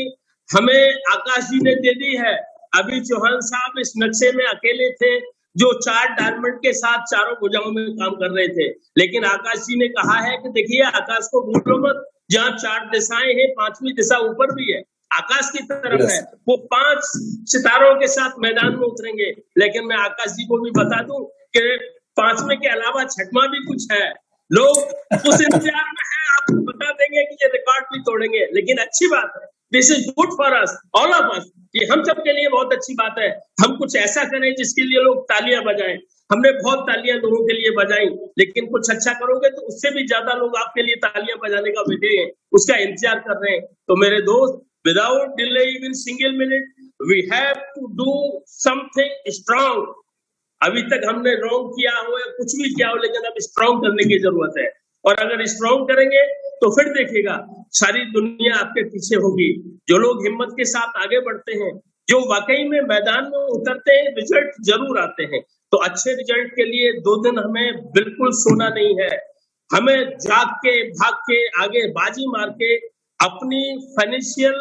हमें आकाश जी ने दे दी है। अभी चौहान साहब इस नक्शे में अकेले थे जो 4 डायमंड के साथ चारों भुजाओं में काम कर रहे थे, लेकिन आकाश जी ने कहा है कि देखिए आकाश को भूलो मत, जहाँ 4 दिशाएं हैं, 5वीं दिशा ऊपर भी है, आकाश की तरफ है। वो 5 सितारों के साथ मैदान में उतरेंगे। लेकिन मैं आकाश जी को भी बता दूं कि 5वें के अलावा 6वां भी कुछ है। लोग उस इंतजार में है, आपको बता देंगे कि ये रिकॉर्ड भी तोड़ेंगे। लेकिन अच्छी बात है, this is good for us, all of us. ये हम सब के लिए बहुत अच्छी बात है। हम कुछ ऐसा करें जिसके लिए लोग तालियां बजाएं। हमने बहुत तालियां लोगों के लिए बजाई, लेकिन कुछ अच्छा करोगे तो उससे भी ज्यादा लोग आपके लिए तालियां बजाने का विधेय है, उसका इंतजार कर रहे हैं। तो मेरे दोस्त, without delay even single minute, we have to do something strong. अभी तक हमने रॉन्ग किया हो या कुछ भी किया हो, लेकिन अब स्ट्रांग करने की जरूरत है। और अगर स्ट्रांग करेंगे तो फिर देखिएगा सारी दुनिया आपके पीछे होगी। जो लोग हिम्मत के साथ आगे बढ़ते हैं, जो वाकई में मैदान में उतरते हैं, रिजल्ट जरूर आते हैं। तो अच्छे रिजल्ट के लिए 2 दिन हमें बिल्कुल सोना नहीं है। हमें जाग के, भाग के, आगे बाजी मार के अपनी फाइनेंशियल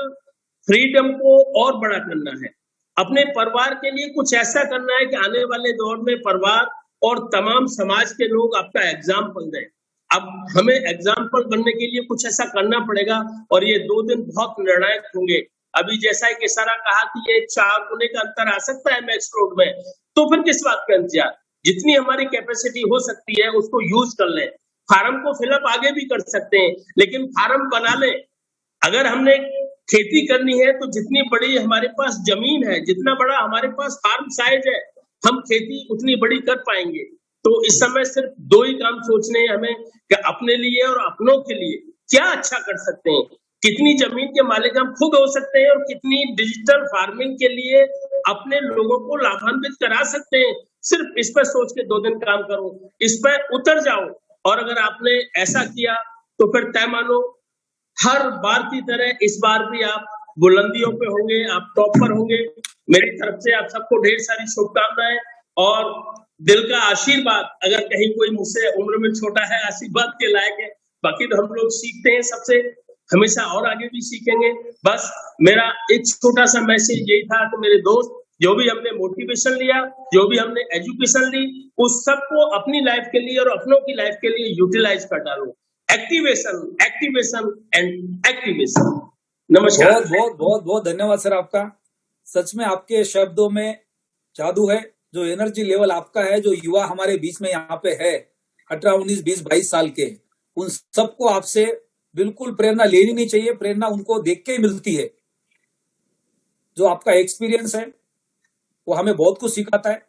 फ्रीडम को और बड़ा करना है। अपने परिवार के लिए कुछ ऐसा करना है कि आने वाले दौर में परिवार और तमाम समाज के लोग आपका एग्जाम्पल दें, अब हमें एग्जाम्पल बनने के लिए कुछ ऐसा करना पड़ेगा और ये 2 दिन बहुत निर्णायक होंगे। अभी जैसा कि सारा कहा कि ये 4 गुने का अंतर आ सकता है मैक्स रोड में, तो फिर किस बात का इंतजार? जितनी हमारी कैपेसिटी हो सकती है उसको यूज कर लें। फार्म को फिलअप आगे भी कर सकते हैं, लेकिन फार्म बना लें। अगर हमने खेती करनी है तो जितनी बड़ी हमारे पास जमीन है, जितना बड़ा हमारे पास फार्म साइज है, हम खेती उतनी बड़ी कर पाएंगे। तो इस समय सिर्फ 2 ही काम सोचने हैं हमें कि अपने लिए और अपनों के लिए क्या अच्छा कर सकते हैं, कितनी जमीन के मालिक हम खुद हो सकते हैं और कितनी डिजिटल फार्मिंग के लिए अपने लोगों को लाभान्वित करा सकते हैं। सिर्फ इस पर सोच के 2 दिन काम करो, इस पर उतर जाओ, और अगर आपने ऐसा किया तो फिर तय मानो हर बार की तरह इस बार भी आप बुलंदियों पे होंगे, आप टॉप पर होंगे। मेरी तरफ से आप सबको ढेर सारी शुभकामनाएं और दिल का आशीर्वाद। अगर कहीं कोई मुझसे उम्र में छोटा है, आशीर्वाद के लायक है, बाकी तो हम लोग सीखते हैं सबसे, हमेशा और आगे भी सीखेंगे। बस मेरा एक छोटा सा मैसेज यही था कि मेरे दोस्त, जो भी हमने मोटिवेशन लिया, जो भी हमने एजुकेशन ली, उस सबको अपनी लाइफ के लिए और अपनों की लाइफ के लिए यूटिलाइज कर डालो। Activation, activation and activation. नमस्कार। बहुत बहुत बहुत बहुत धन्यवाद सर आपका। सच में आपके शब्दों में जादू है। जो एनर्जी लेवल आपका है, जो युवा हमारे बीच में यहाँ पे है 18, 19, 20, 22 साल के, उन सबको आपसे बिल्कुल प्रेरणा लेनी नहीं चाहिए। प्रेरणा उनको देख के ही मिलती है। जो आपका एक्सपीरियंस है वो हमें बहुत कुछ सिखाता है।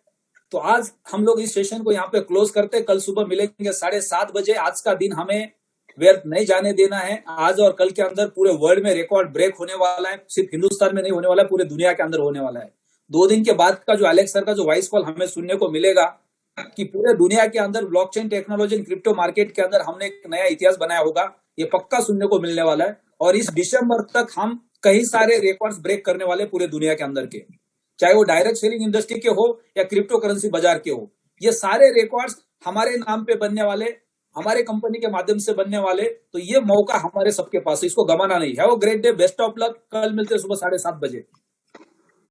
तो आज हम लोग इस सेशन को यहाँ पे क्लोज करते हैं। कल सुबह मिलेंगे 7:30 बजे। आज का दिन हमें व्यर्थ नहीं जाने देना है। आज और कल के अंदर पूरे वर्ल्ड में रिकॉर्ड ब्रेक होने वाला है। सिर्फ हिंदुस्तान में नहीं होने वाला है, पूरे दुनिया के अंदर होने वाला है। 2 दिन के बाद का जो एलेक्स सर का जो वॉइस कॉल हमें सुनने को मिलेगा कि पूरे दुनिया के अंदर blockchain technology and crypto market के अंदर हमने एक नया इतिहास बनाया होगा, ये पक्का सुनने को मिलने वाला है। और इस दिसंबर तक हम कई सारे रिकॉर्ड्स ब्रेक करने वाले पूरे दुनिया के अंदर के, चाहे वो डायरेक्ट सेलिंग इंडस्ट्री के हो या क्रिप्टो करेंसी बाजार के हो। ये सारे रिकॉर्ड्स हमारे नाम पे बनने वाले, हमारे कंपनी के माध्यम से बनने वाले। तो ये मौका हमारे सबके पास है, इसको गंवाना नहीं है। वो great day, best of luck. कल मिलते हैं सुबह 7:30 बजे।